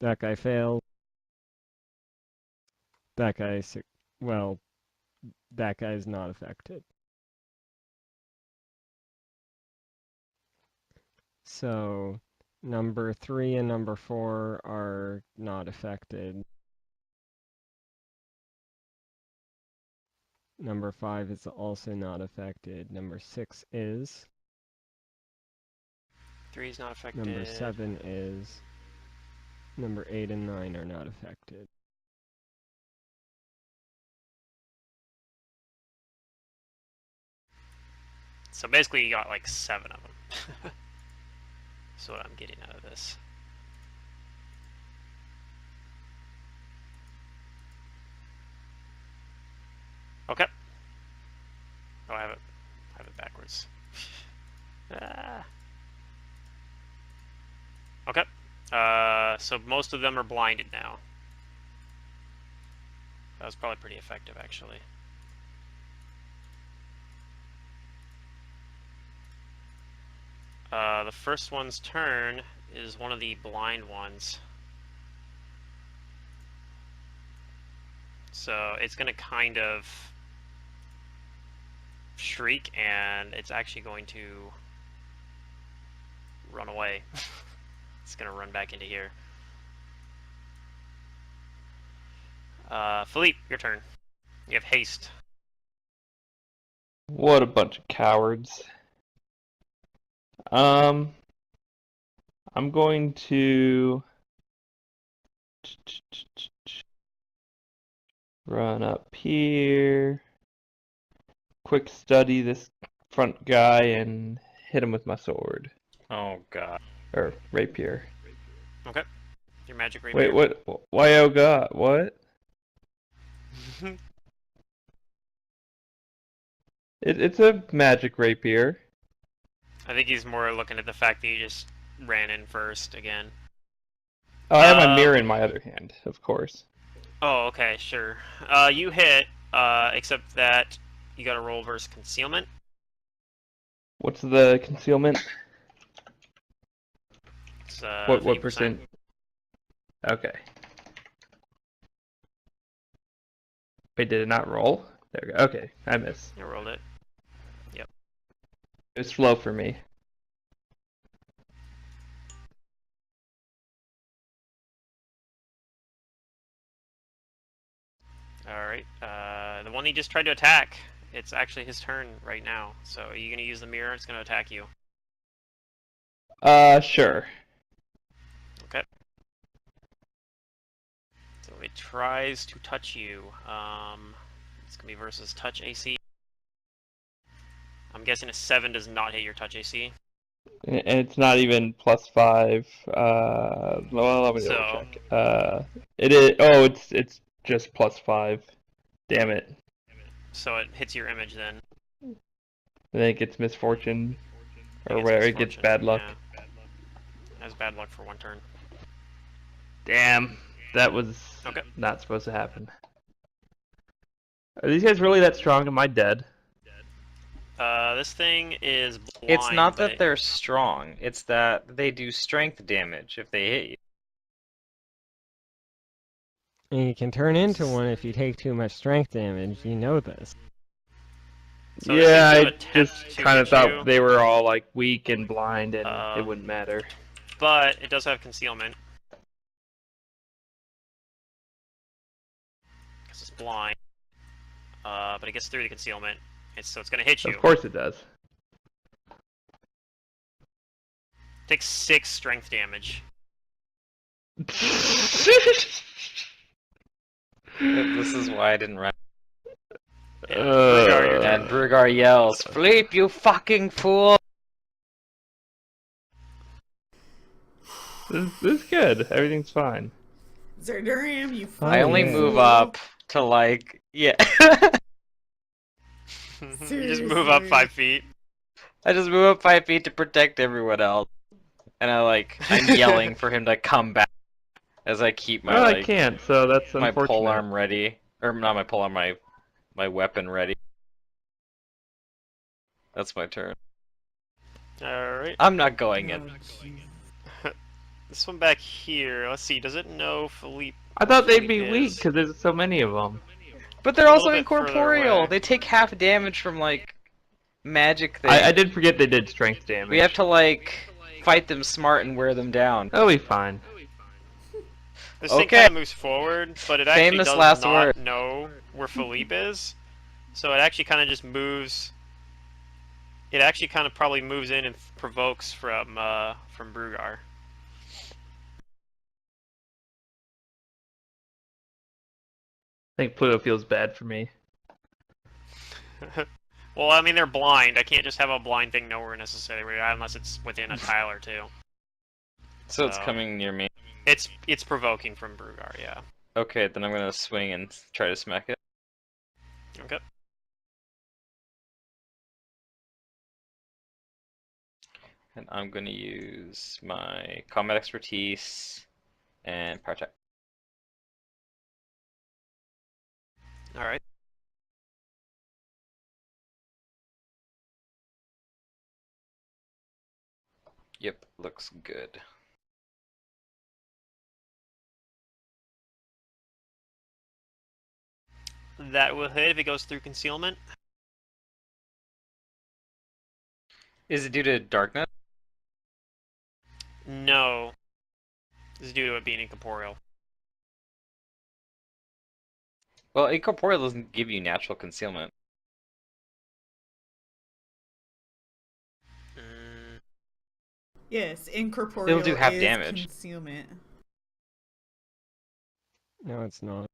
S2: That guy failed. That guy's, well, that guy's not affected. So, number 3 and number 4 are not affected. Number 5 is also not affected. Number 6 is.
S1: 3 is not affected.
S2: Number 7 is. Number 8 and 9 are not affected.
S1: So basically, you got like 7 of them. That's what I'm getting out of this. Okay. Oh, I have it backwards. Ah. Okay. So most of them are blinded now. That was probably pretty effective, actually. The first one's turn is one of the blind ones. So it's going to kind of shriek, and it's actually going to run away. It's going to run back into here. Philippe, your turn. You have haste.
S3: What a bunch of cowards. I'm going to run up here, quick study this front guy, and hit him with my sword.
S5: Oh god.
S3: Or rapier.
S1: Okay. Your magic rapier.
S3: Wait, what? Why, oh god, what? It's a magic rapier.
S1: I think he's more looking at the fact that you just ran in first again.
S3: Oh, I have my mirror in my other hand, of course.
S1: Oh, okay, sure. You hit, except that you got to roll versus concealment.
S3: What's the concealment?
S1: It's,
S3: What
S1: 50%.
S3: percent? Okay. Wait, did it not roll? There we go. Okay, I missed.
S1: You rolled it. Yep.
S3: It was slow for me.
S1: Alright, the one he just tried to attack, it's actually his turn right now. So are you going to use the mirror? It's going to attack you.
S3: Sure.
S1: Okay. So it tries to touch you. It's going to be versus touch AC. I'm guessing a 7 does not hit your touch AC.
S3: And it's not even +5. Well, let me double
S1: So-
S3: check. It is. Oh, it's just +5. Damn it.
S1: So it hits your image then.
S3: I think it's misfortune,
S1: I
S3: or
S1: think it's
S3: where it gets
S1: misfortune,
S3: bad luck.
S1: Yeah. It has bad luck for 1 turn.
S3: Damn, that was
S1: Okay.
S3: not supposed to happen. Are these guys really that strong? Am I dead?
S1: This thing is blind.
S5: It's not
S1: but
S5: that they're strong, it's that they do strength damage if they hit you.
S2: And you can turn into one if you take too much strength damage. You know this.
S1: So this
S3: Yeah,
S1: thing's gonna
S3: I
S1: attempt
S3: just
S1: to
S3: kind of
S1: hit
S3: thought
S1: you.
S3: they were all like weak and blind, and it
S1: Um,
S3: wouldn't matter.
S1: But it does have concealment. Because it's blind. But it gets through the concealment. So it's gonna hit you.
S3: Of course it does.
S1: Takes 6 strength damage.
S5: This is why I didn't run.
S1: Yeah, Brugar, your turn.
S5: And Brugar yells, "Philippe, you fucking fool!"
S3: This is good. Everything's fine.
S4: Zerdurium, you
S2: Oh,
S5: I only
S2: yeah.
S5: move up to like, yeah.
S1: You just move up
S4: Seriously.
S1: 5 feet.
S5: I just move up 5 feet to protect everyone else. And I'm yelling for him to come back as I keep my,
S3: Well, I
S5: like,
S3: can't, so that's
S5: my
S3: unfortunate.
S5: polearm ready. Or not my polearm, my weapon ready. That's my turn.
S1: Alright.
S5: I'm not going in.
S4: Oh, jeez.
S1: This one back here, let's see, does it know Philippe?
S3: I thought they'd be
S1: Philippe
S3: weak
S1: is?
S3: because there's so many of them.
S5: But they're
S1: A
S5: also
S1: little bit further
S5: incorporeal.
S1: away.
S5: They take half damage from, like, magic things.
S3: I did forget they did strength damage.
S5: We have to, like, fight them smart and wear them down.
S3: That'll be fine.
S1: This thing
S5: Okay.
S1: kind of moves forward, but it actually
S5: Famous
S1: does
S5: last
S1: not
S5: word.
S1: know where Philippe is. So it actually kind of just moves. It actually kind of probably moves in and provokes from Brugar.
S3: I think Pluto feels bad for me.
S1: Well, I mean, they're blind. I can't just have a blind thing nowhere necessarily, unless it's within a tile or two.
S5: So it's
S1: So-
S5: coming near me.
S1: It's provoking from Brugar, yeah.
S5: Okay, then I'm gonna swing and try to smack it.
S1: Okay.
S5: And I'm gonna use my combat expertise and power check.
S1: All right.
S5: Yep, looks good.
S1: That will hit if it goes through concealment.
S5: Is it due to darkness?
S1: No. This is due to it being incorporeal.
S5: Well, incorporeal doesn't give you natural concealment.
S1: Mm,
S4: Yes, incorporeal
S5: It'll do half
S4: is
S5: damage.
S4: concealment.
S2: No, it's not.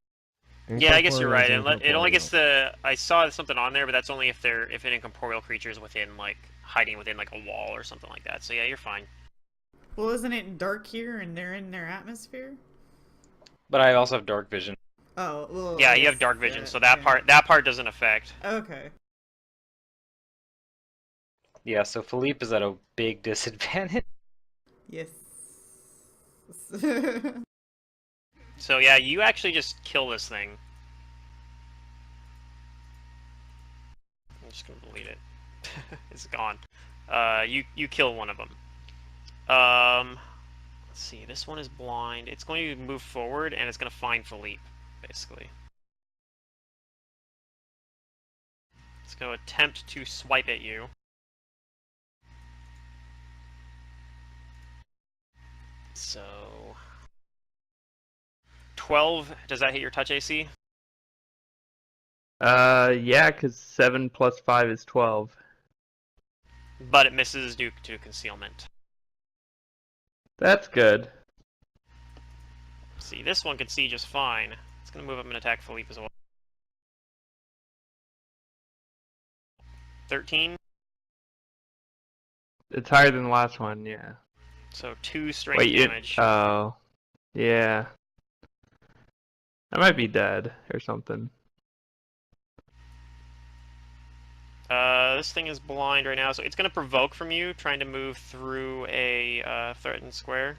S1: yeah, I guess you're right.
S2: Incorporeal is
S1: It only
S2: incorporeal.
S1: gets the. I saw something on there, but that's only if an incorporeal creature is within hiding within like a wall or something like that. So yeah, you're fine.
S4: Well, isn't it dark here and they're in their atmosphere?
S5: But I also have dark vision.
S4: Oh, well.
S1: Yeah,
S4: I
S1: you have
S4: guess
S1: dark vision, so that part doesn't affect.
S4: Okay.
S5: Yeah, so Philippe is at a big disadvantage.
S4: Yes.
S1: So yeah, you actually just kill this thing. I'm just gonna delete it. It's gone. You kill one of them. Let's see. This one is blind. It's going to move forward and it's going to find Philippe, basically. It's going to attempt to swipe at you. So 12. Does that hit your touch AC?
S3: Yeah, because 7 plus 5 is 12.
S1: But it misses due to concealment.
S3: That's good.
S1: See, this one can see just fine. It's going to move up and attack Philippe as well. 13.
S3: It's higher than the last one, yeah.
S1: So 2 strength
S3: Wait,
S1: damage.
S3: oh. Yeah. I might be dead or something.
S1: This thing is blind right now, so it's going to provoke from you, trying to move through a threatened square.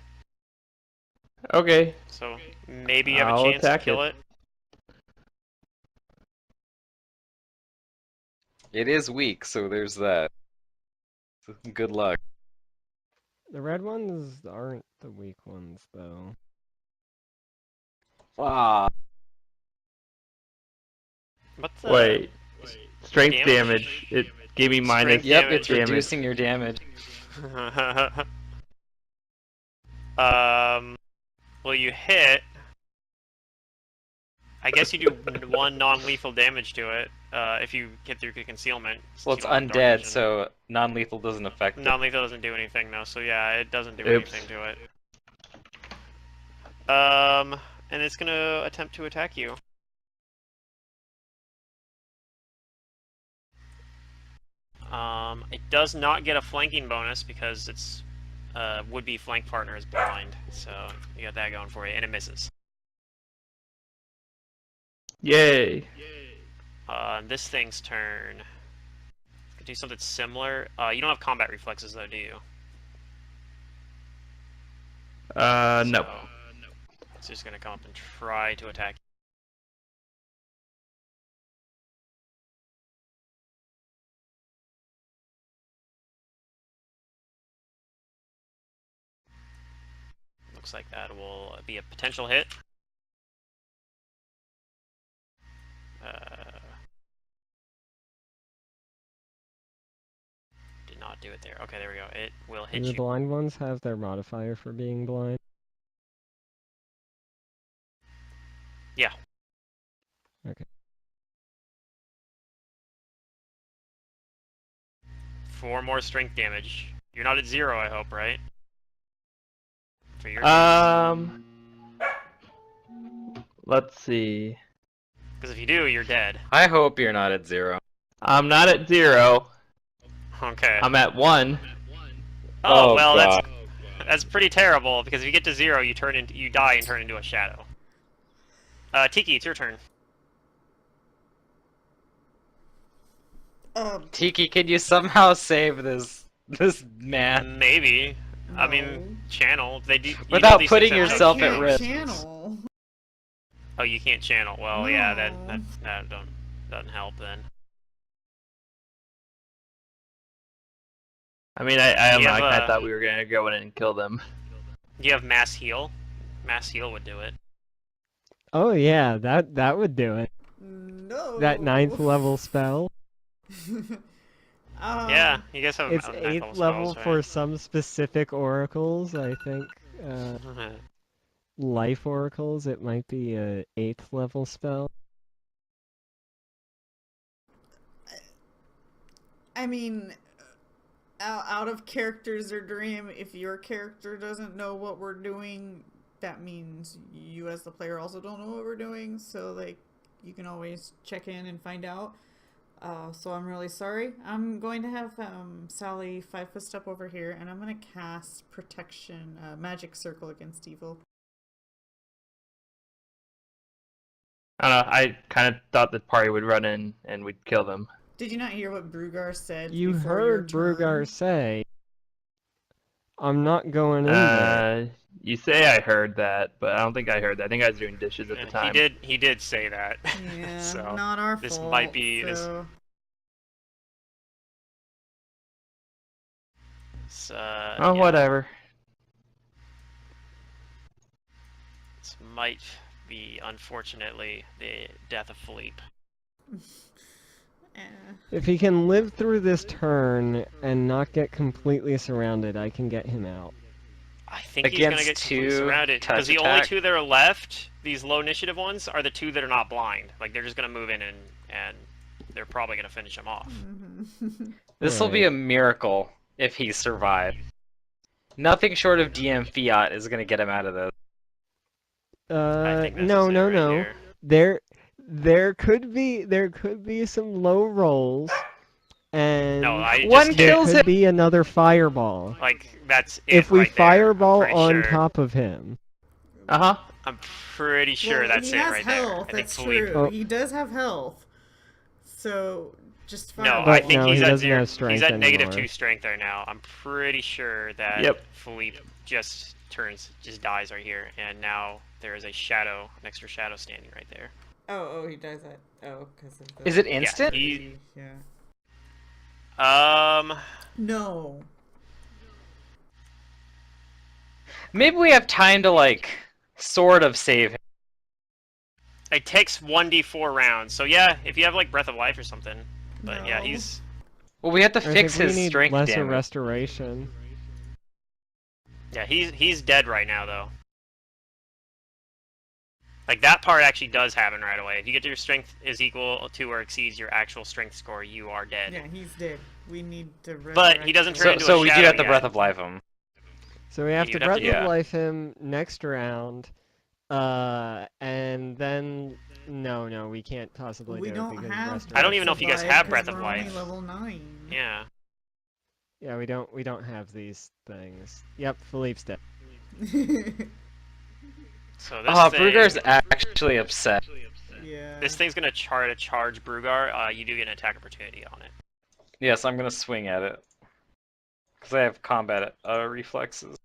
S3: Okay.
S1: So maybe you have a
S3: I'll
S1: chance to
S3: attack
S1: kill it.
S5: It is weak, so there's that. Good luck.
S2: The red ones aren't the weak ones, though.
S5: Ah,
S1: What's
S3: Wait. Strength
S1: damage?
S3: damage. It gave me minus
S1: Strength
S5: yep,
S1: damage.
S5: it's
S3: damage.
S5: reducing your damage.
S1: Well, you hit. I guess you do one non-lethal damage to it if you get through concealment.
S5: Well, it's
S1: since you don't have dark
S5: undead,
S1: vision.
S5: so non-lethal doesn't affect it.
S1: Non-lethal doesn't do anything though, so yeah, it doesn't do
S3: Oops.
S1: anything to it. And it's gonna attempt to attack you. It does not get a flanking bonus because its would-be flank partner is blind, so you got that going for you, and it misses.
S3: Yay.
S1: This thing's turn. Could do something similar. You don't have combat reflexes though, do you?
S3: No.
S1: So, it's just gonna come up and try to attack you. Looks like that will be a potential hit. Did not do it there. Okay, there we go. It will hit
S2: Do the
S1: you.
S2: blind ones have their modifier for being blind?
S1: Yeah.
S2: Okay.
S1: 4 more strength damage. You're not at 0, I hope, right? For your
S3: Let's see.
S1: because if you do, you're dead.
S5: I hope you're not at 0.
S3: I'm not at 0.
S1: Okay.
S3: I'm at 1.
S1: Oh
S5: Oh,
S1: well,
S5: God.
S1: that's pretty terrible because if you get to 0, you die and turn into a shadow. Tiki, it's your turn.
S5: Tiki, can you somehow save this man
S1: Maybe. I
S4: No.
S1: mean, channel. They do you know
S5: without
S1: these
S5: putting
S1: things have
S5: yourself
S1: channel.
S5: at risk?
S4: Channel.
S1: Oh, you can't channel. Well, yeah, that
S4: No.
S1: doesn't help then.
S3: I mean, I don't
S1: You
S3: know. I
S1: have,
S3: kind of thought we were gonna go in and kill them.
S1: Do you have mass heal? Mass heal would do it.
S2: Oh yeah, that would do it.
S4: No.
S2: That 9th level spell.
S1: Yeah, you guys have
S2: It's
S1: ninth
S2: 8th level
S1: spells,
S2: for
S1: right?
S2: some specific oracles, I think. Life oracles, it might be a 8th level spell.
S4: I mean, out of characters or dream, if your character doesn't know what we're doing, that means you as the player also don't know what we're doing. So like, you can always check in and find out. So I'm really sorry. I'm going to have Sally 5-foot step over here, and I'm going to cast protection, magic circle against evil.
S3: I don't know. I kind of thought the party would run in and we'd kill them.
S4: Did you not hear what Brugar said?
S2: You
S4: before
S2: heard
S4: your
S2: Brugar
S4: turn?
S2: say, I'm not going in there.
S3: You say I heard that, but I don't think I heard that. I think I was doing dishes at the time.
S1: He did say that.
S4: Yeah,
S1: So,
S4: not our
S1: this
S4: fault.
S1: might be
S4: so...
S3: Oh,
S1: yeah,
S3: whatever.
S1: this might be, unfortunately, the death of Philippe.
S2: If he can live through this turn and not get completely surrounded, I can get him out.
S1: I think he's gonna
S5: Against
S1: get completely
S5: 2
S1: surrounded because
S5: touch
S1: the only
S5: attack?
S1: 2 that are left, these low initiative ones, are the 2 that are not blind. Like they're just gonna move in and they're probably gonna finish him off.
S5: This will be a miracle if he survived. Nothing short of DM Fiat is gonna get him out of this.
S1: I think this
S2: No,
S1: is it
S2: no,
S1: right
S2: no.
S1: here.
S2: There could be some low rolls, and
S1: No, I
S5: One
S1: just
S2: there
S5: kills
S2: could
S5: him.
S2: be another fireball.
S1: like that's it
S2: If we
S1: right there. I'm
S2: fireball
S1: pretty
S2: on
S1: sure.
S2: top of him.
S3: Uh-huh.
S1: I'm pretty sure
S4: Well,
S1: that's
S4: he
S1: it
S4: has
S1: right
S4: health.
S1: there. I think
S4: That's
S1: Philippe.
S4: true.
S2: Oh.
S4: He does have health. So just fire.
S1: No,
S2: But
S1: I think
S2: no,
S1: he's
S2: he
S1: at
S2: doesn't
S1: 0.
S2: have strength
S1: He's at
S2: anymore.
S1: -2 strength right now. I'm pretty sure that
S3: Yep.
S1: Philippe just dies right here, and now there is a shadow, an extra shadow standing right there.
S4: Oh, he does that. Oh, because of the...
S5: Is it instant?
S1: he-
S4: Yeah. No.
S5: Maybe we have time to like sort of save him.
S1: It takes 1d4 rounds, so yeah, if you have like Breath of Life or something. But yeah,
S4: No.
S1: he's
S5: Well, we have to
S2: I
S5: fix
S2: think we
S5: his
S2: need
S5: strength
S2: lesser
S5: damage.
S2: restoration.
S1: he's dead right now though. Like that part actually does happen right away. If you get your strength is equal to or exceeds your actual strength score, you are dead.
S4: Yeah, he's dead. We need to.
S1: But he doesn't turn
S5: So,
S1: into
S5: so
S1: a
S5: we do
S1: shadow
S5: have to
S1: yet.
S5: Breath of Life him.
S2: So we have
S1: you
S2: to
S1: would have
S2: Breath
S1: to-
S2: of
S5: yeah.
S2: Life him next round. And then no, we can't possibly
S4: We
S2: do it
S4: don't
S2: because
S4: have.
S2: restoration.
S1: I don't even know if you guys have
S4: Breath
S1: Breath of Life.
S4: We're only level 9.
S1: Yeah.
S2: Yeah, we don't have these things. Yep, Philippe's dead.
S1: So this
S5: Ah,
S1: thing,
S5: Bruger's actually upset.
S4: Yeah.
S1: this thing's gonna try to charge Brugar. You do get an attack opportunity on it.
S5: Yes, I'm gonna swing at it. Because I have combat reflexes.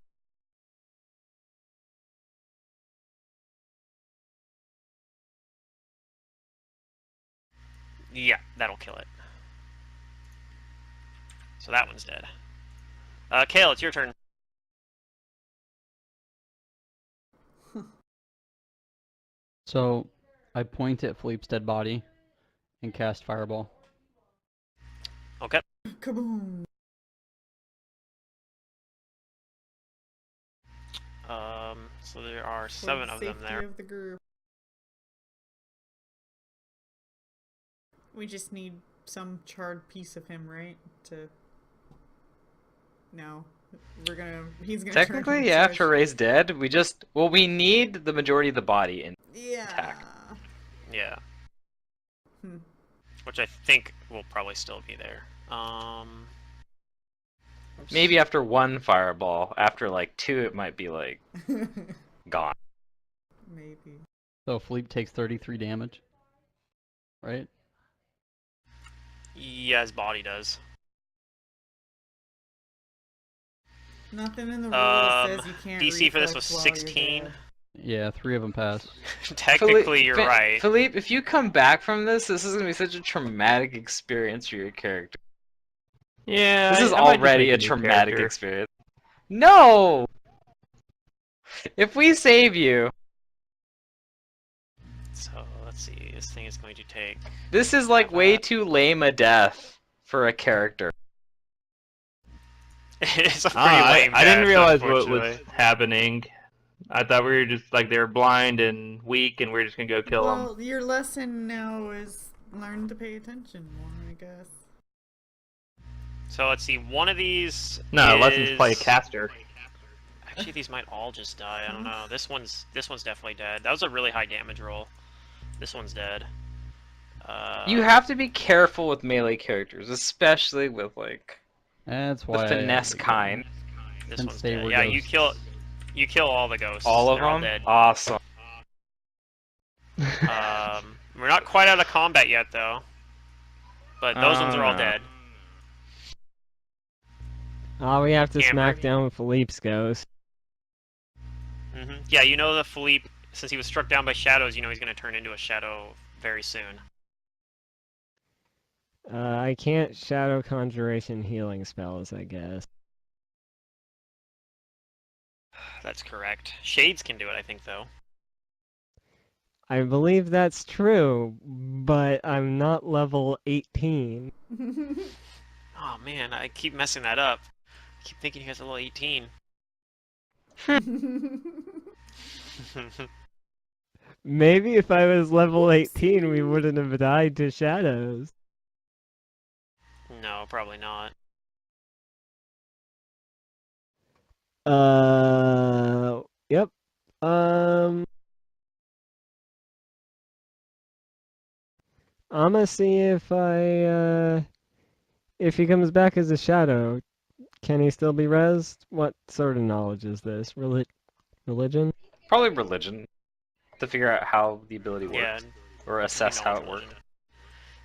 S1: Yeah, that'll kill it. So that one's dead. Kael, it's your turn.
S6: So I point at Philippe's dead body and cast Fireball.
S1: Okay.
S4: Kaboom.
S1: So there are
S4: For
S1: 7
S4: the
S1: of them
S4: safety
S1: there.
S4: of the group. We just need some charred piece of him, right? To. No. He's gonna turn
S5: Technically,
S4: into
S5: yeah,
S4: a
S5: after Ray's dead, we need the majority of the body in.
S4: Yeah.
S5: attack.
S1: Yeah.
S4: Hmm.
S1: Which I think will probably still be there.
S5: Maybe after 1 fireball. After like 2, it might be like gone.
S4: Maybe.
S6: So Philippe takes 33 damage. Right?
S1: Yeah, his body does.
S4: Nothing in the rule says you can't.
S1: DC for this was
S4: reflex while you're
S1: 16.
S4: dead.
S6: Yeah, 3 of them pass.
S1: Technically, you're right.
S5: Philippe, if you come back from this is gonna be such a traumatic experience for your character.
S3: Yeah,
S5: This is
S3: I might just
S5: already
S3: make
S5: a
S3: new
S5: traumatic
S3: character.
S5: experience. No! If we save you,
S1: So let's see. This thing is going to take.
S5: this is like way too lame a death for a character.
S1: It's a pretty
S3: Ah,
S1: lame.
S3: I didn't
S1: death,
S3: realize what was
S1: unfortunately.
S3: happening. I thought we were just like they were blind and weak, and we are just gonna go kill them.
S4: Well, your lesson now is learn to pay attention more, I guess.
S1: So let's see. One of these.
S3: No,
S1: is...
S3: lessons play a caster.
S1: Actually, these might all just die. I don't know. This one's definitely dead. That was a really high damage roll. This one's dead.
S5: You have to be careful with melee characters, especially with like
S6: That's
S5: the
S6: why.
S5: finesse kind.
S1: This
S6: since
S1: one's
S6: they
S1: dead.
S6: were
S1: Yeah,
S6: ghosts.
S1: you kill all the ghosts.
S5: All of
S1: They're all
S5: them?
S1: dead.
S5: Awesome.
S1: We're not quite out of combat yet, though. But those ones are all dead.
S2: Oh, we have to
S1: Amber.
S2: smack down Philippe's ghost.
S1: Yeah, you know the Philippe, since he was struck down by shadows, you know he's going to turn into a shadow very soon.
S2: I can't shadow conjuration healing spells, I guess.
S1: That's correct. Shades can do it, I think, though.
S2: I believe that's true, but I'm not level 18.
S1: Oh man, I keep messing that up. I keep thinking he has a level 18.
S2: Maybe if I was level 18, we wouldn't have died to shadows.
S1: No, probably not.
S2: Yep. I'm gonna see if he comes back as a shadow. Can he still be rezzed? What sort of knowledge is this? Religion?
S5: Probably religion. To figure out how the ability works.
S1: Yeah.
S5: Or assess how it
S1: Knowledge.
S5: works.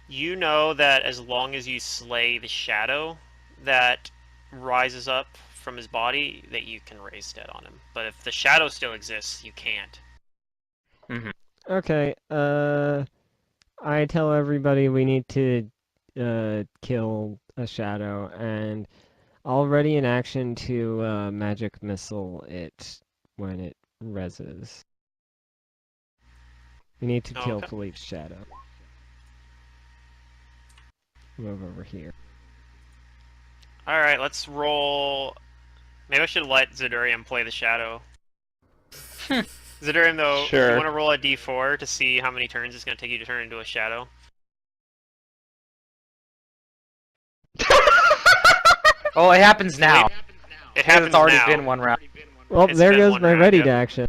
S1: You know that as long as you slay the shadow that rises up from his body, that you can raise stead on him. But if the shadow still exists, you can't.
S2: Okay, I tell everybody we need to kill a shadow, and already in action to magic missile it when it reses. We need to kill
S1: Okay.
S2: Philippe's shadow. Move over here.
S1: All right, let's roll. Maybe I should let Zidurium play the shadow. Zidurium, though, do you
S3: Sure.
S1: want to roll a d4 to see how many turns it's going to take you to turn into a shadow?
S5: Oh, it happens now.
S1: It happens
S5: It's already
S1: now.
S5: been one round.
S2: Well,
S1: It's
S2: there
S1: been
S2: goes
S1: one
S2: my
S1: round,
S2: ready
S1: yep.
S2: to action.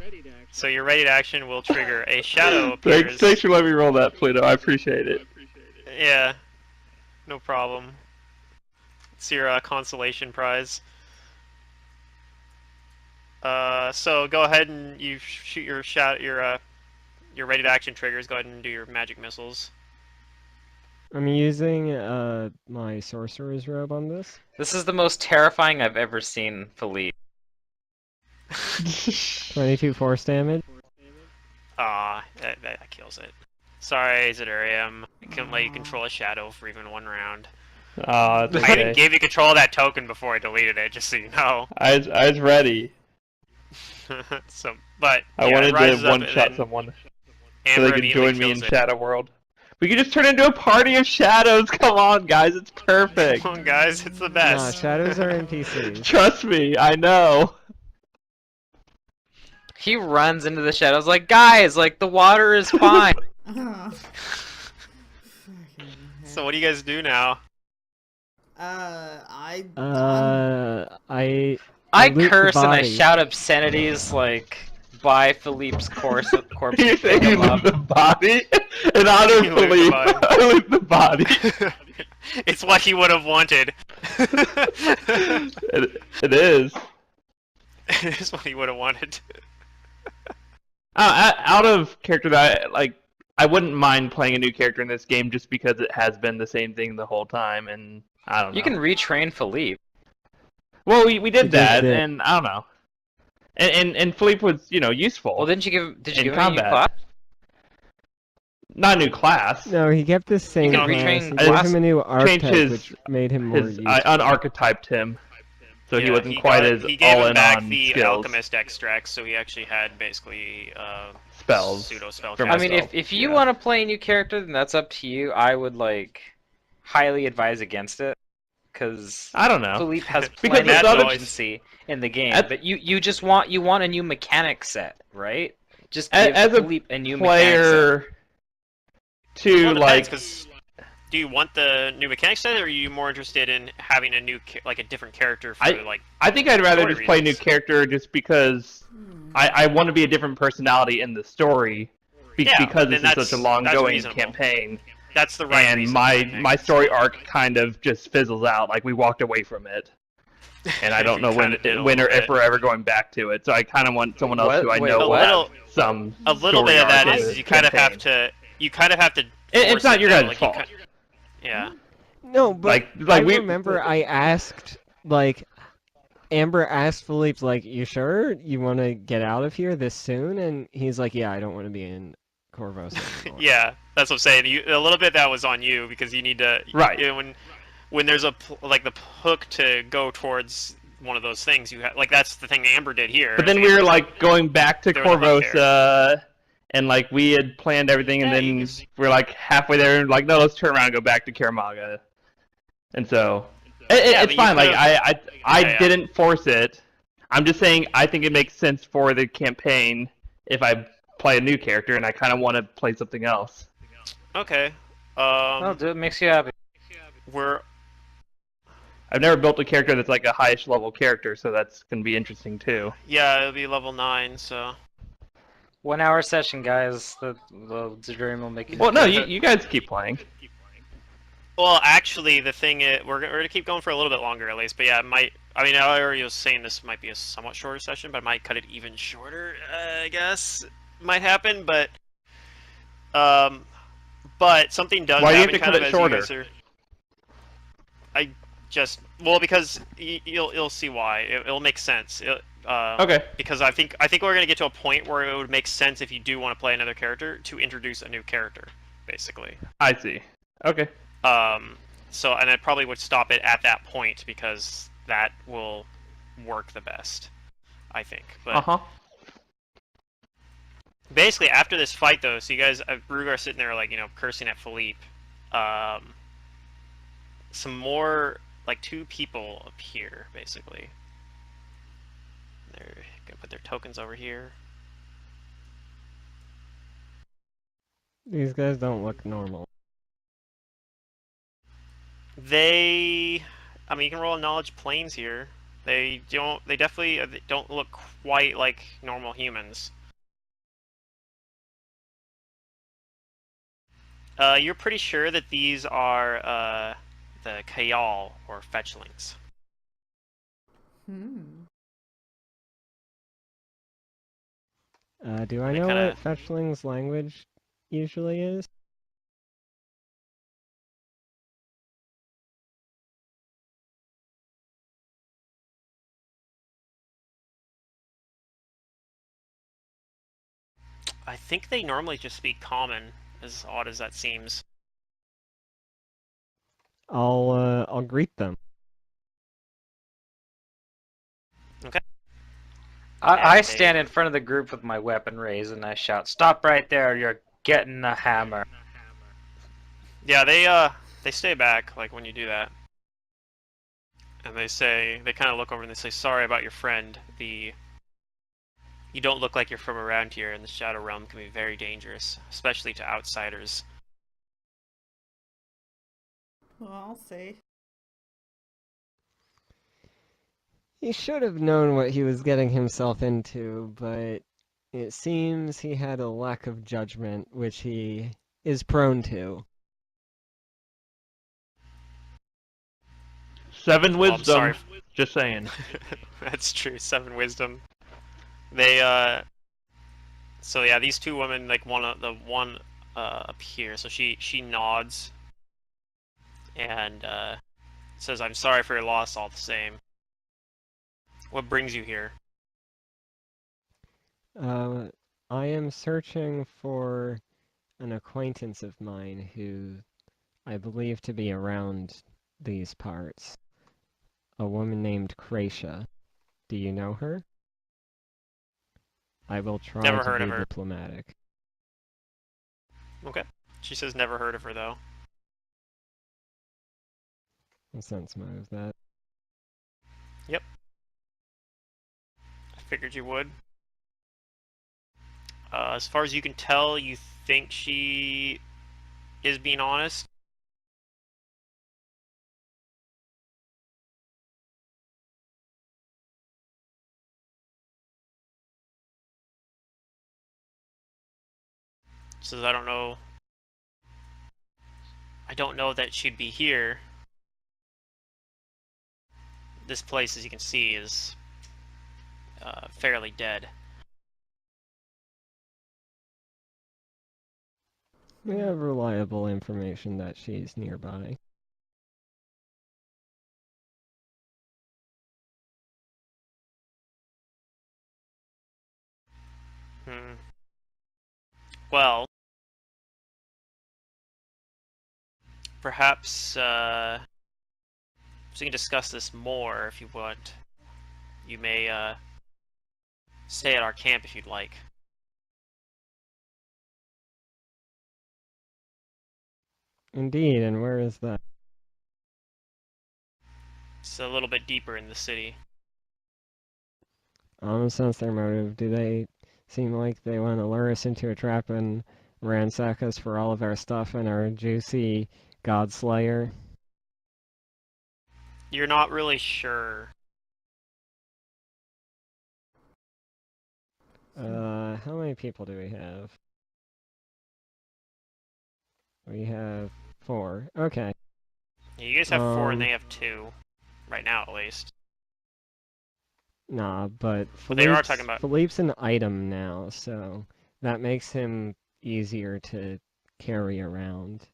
S1: So your ready to action will trigger a shadow
S3: Thanks,
S1: appears.
S3: thanks for letting me roll that, Pluto. I appreciate it.
S1: Yeah, no problem. It's your consolation prize. So go ahead and you shoot your your ready to action triggers. Go ahead and do your magic missiles.
S2: I'm using my sorcerer's robe on this.
S5: This is the most terrifying I've ever seen Philippe.
S2: 22 force damage.
S1: That kills it. Sorry, Zidurium. I couldn't let you control a shadow for even one round.
S3: Oh, it's
S1: I
S3: okay.
S1: gave you control of that token before I deleted it, just so you know.
S3: I was ready.
S1: So, but
S3: I
S1: yeah, it
S3: wanted
S1: rises
S3: to
S1: up,
S3: one-shot
S1: and then
S3: someone so
S1: Amber
S3: they could
S1: immediately
S3: join me in
S1: kills it.
S3: Shadow World. We could just turn into a party of shadows. Come on, guys, it's perfect.
S1: Come on, guys, it's the
S2: Nah,
S1: best.
S2: shadows are NPCs.
S3: Trust me, I know.
S5: He runs into the shadows like, guys, like the water is fine.
S4: Fucking
S1: So what do you guys do now?
S2: I
S5: I
S2: loot the
S5: curse and I
S2: body.
S5: shout obscenities like by Philippe's corpse
S3: You
S5: to
S3: say
S5: pick
S3: you
S5: him
S3: loot
S5: up.
S3: the body? In honor of
S1: You loot the
S3: Philippe,
S1: body.
S3: I loot the body.
S1: It's what he would have wanted.
S3: It is.
S1: It's what he would have wanted.
S3: Out of character that I wouldn't mind playing a new character in this game just because it has been the same thing the whole time, and I don't know.
S5: You can retrain Philippe.
S3: Well, we did
S2: just
S3: that,
S2: did.
S3: and I don't know. And Philippe was, useful.
S5: Well, did you give
S3: in
S5: him a new
S3: combat.
S5: class?
S3: Not a new class.
S2: No, he kept the same
S1: can
S2: class.
S5: retrain
S2: He
S5: class-
S2: gave him a new
S3: changed
S2: archetype,
S3: his-
S2: which made him more
S3: His
S2: useful.
S3: I unarchetyped him, so he
S1: Yeah,
S3: wasn't quite
S1: got-
S3: as
S1: he gave
S3: all
S1: him
S3: in
S1: back
S3: on
S1: the
S3: skills.
S1: alchemist extracts, so he actually had basically
S3: Spells.
S1: pseudo spell
S3: From
S5: I
S1: casting.
S5: mean,
S3: myself,
S5: if you
S3: yeah.
S5: want to play a new character, then that's up to you. I would highly advise against it, because
S3: I don't know.
S5: Philippe has
S3: Because
S5: plenty
S1: the
S5: of
S1: other-
S5: agency in the game.
S3: At-
S5: But you just want a new mechanic set, right? Just
S3: As-
S5: give
S3: as a
S5: Philippe a new mechanic set.
S3: Player to
S1: Well, it depends,
S3: like
S1: 'cause do you want the new mechanic set, or are you more interested in having a new a different character for
S3: I think I'd rather
S1: story
S3: just play a new
S1: reasons.
S3: character just because I want to be a different personality in the story
S1: Yeah,
S3: because
S1: then
S3: this is such a
S1: that's
S3: long-going
S1: reasonable.
S3: campaign.
S1: That's the right
S3: And
S1: reason,
S3: my
S1: I think.
S3: my story arc kind of just fizzles out. Like we walked away from it, and I don't
S1: You
S3: know when
S1: kinda did a
S3: when or
S1: little
S3: if
S1: bit.
S3: we're ever going back to it. So I kind of want someone else
S5: What?
S3: who I
S5: Wait,
S3: know
S5: a
S3: will
S1: little-
S3: have some
S1: A little
S3: story
S1: bit of that
S3: arc in
S1: is
S3: this
S1: you kind of have
S3: campaign.
S1: to.
S3: It's
S1: force
S3: not
S1: it
S3: your
S1: though,
S3: guys'
S1: you
S3: fault.
S1: Yeah.
S2: No, but
S3: Like
S2: I
S3: we
S2: remember I asked, Amber asked Philippe, you sure you want to get out of here this soon? And he's like, yeah, I don't want to be in Corvus anymore.
S1: Yeah, that's what I'm saying. A little bit that was on you because you need to.
S3: Right.
S1: When there's the hook to go towards one of those things, that's the thing Amber did here.
S3: But then
S1: is
S3: we were
S1: Amber's
S3: going back to
S1: They're the hook
S3: Corvosa, and we had planned everything, and
S1: Yeah,
S3: then
S1: you just-
S3: we're halfway there, and no, let's turn around and go back to Kaer Maga. And so
S1: Yeah,
S3: it's
S1: but you
S3: fine.
S1: could've-
S3: I
S1: Yeah.
S3: didn't force it. I'm just saying I think it makes sense for the campaign if I play a new character, and I kind of want to play something else.
S1: Okay.
S5: Oh, dude, it makes you happy.
S1: We're
S3: I've never built a character that's a highish level character, so that's gonna be interesting too.
S1: yeah, it'll be level 9, so
S5: 1 hour session, guys. The dream will make it.
S3: Well, no, you guys keep playing.
S1: well, actually, the thing is, we're gonna keep going for a little bit longer at least. But yeah, it might. I mean, I already was saying this might be a somewhat shorter session, but I might cut it even shorter. I guess might happen, but something does.
S3: Why do you have
S1: happen
S3: to cut
S1: kind of
S3: it
S1: as you
S3: shorter?
S1: guys because you'll see why. It'll make sense.
S3: Okay.
S1: Because I think we're gonna get to a point where it would make sense if you do want to play another character to introduce a new character, basically.
S3: I see. Okay.
S1: So, and I probably would stop it at that point because that will work the best, I think. But basically, after this fight, though, so you guys, Rugar sitting there, like, cursing at Philippe. Some more, like, two people appear, basically. They're gonna put their tokens over here.
S2: These guys don't look normal.
S1: I mean, you can roll knowledge planes here. They definitely don't look quite like normal humans. You're pretty sure that these are the Kaer or fetchlings.
S2: Do I know what fetchling's language usually is?
S1: I think they normally just speak common, as odd as that seems.
S2: I'll greet them.
S1: Okay.
S5: I stand in front of the group with my weapon raised and I shout, "Stop right there! You're getting the hammer."
S1: Yeah, they stay back like when you do that, and they kind of look over and they say, "Sorry about your friend. You don't look like you're from around here, and the Shadow Realm can be very dangerous, especially to outsiders."
S4: Well, I'll say.
S2: He should have known what he was getting himself into, but it seems he had a lack of judgment, which he is prone to.
S3: 7
S1: Well, I'm
S3: wisdom.
S1: sorry.
S3: Just saying.
S1: That's true. 7 wisdom. So yeah, these two women, like one up here. So she nods and says, "I'm sorry for your loss, all the same. What brings you here?"
S2: I am searching for an acquaintance of mine who I believe to be around these parts. A woman named Kratia. Do you know her? I will try
S1: Never
S2: to
S1: heard of
S2: be
S1: her.
S2: diplomatic.
S1: Okay. She says never heard of her though.
S2: I'll sense motive that.
S1: Yep. I figured you would. As far as you can tell, you think she is being honest. Says, I don't know. I don't know that she'd be here. This place, as you can see, is fairly dead.
S2: We have reliable information that she's nearby.
S1: Well, perhaps we can discuss this more if you want. You may stay at our camp if you'd like.
S2: Indeed, and where is that?
S1: It's a little bit deeper in the city.
S2: I don't sense their motive. Do they seem like they want to lure us into a trap and ransack us for all of our stuff and our juicy Godslayer?
S1: You're not really sure.
S2: How many people do we have? We have 4. Okay.
S1: Yeah, you guys have 4 and they have 2. Right now, at least.
S2: Nah, but
S1: They are talking about...
S2: Philippe's an item now, so that makes him easier to carry around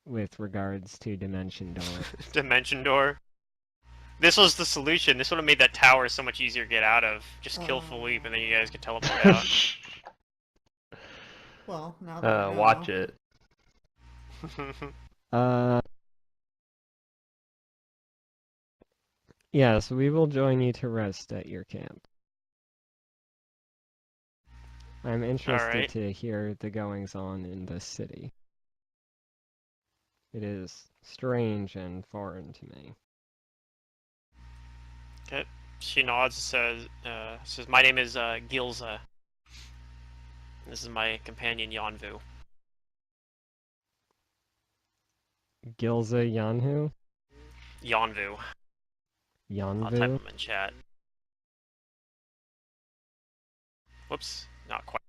S2: with regards to Dimension Door.
S1: Dimension Door? This was the solution. This would have made that tower so much easier to get out of. Just kill Philippe and then you guys could teleport out.
S4: Well, now that I know.
S3: Watch it.
S2: Yes, we will join you to rest at your camp. I'm interested
S1: Alright.
S2: to hear the goings-on in this city. It is strange and foreign to me.
S1: Okay. She nods, says, my name is Gilza. This is my companion Yanvu.
S2: Gilza Yanhu?
S1: Yanvu. I'll type
S2: Yanvu?
S1: them in chat. Whoops, not quite.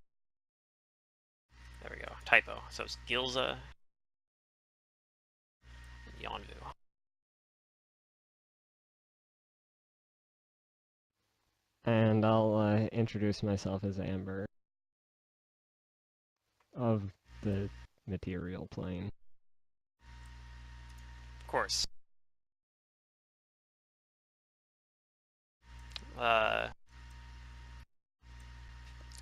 S1: There we go. Typo. So it's Gilza and Yanvu.
S2: And I'll introduce myself as Amber of the material plane.
S1: Of course.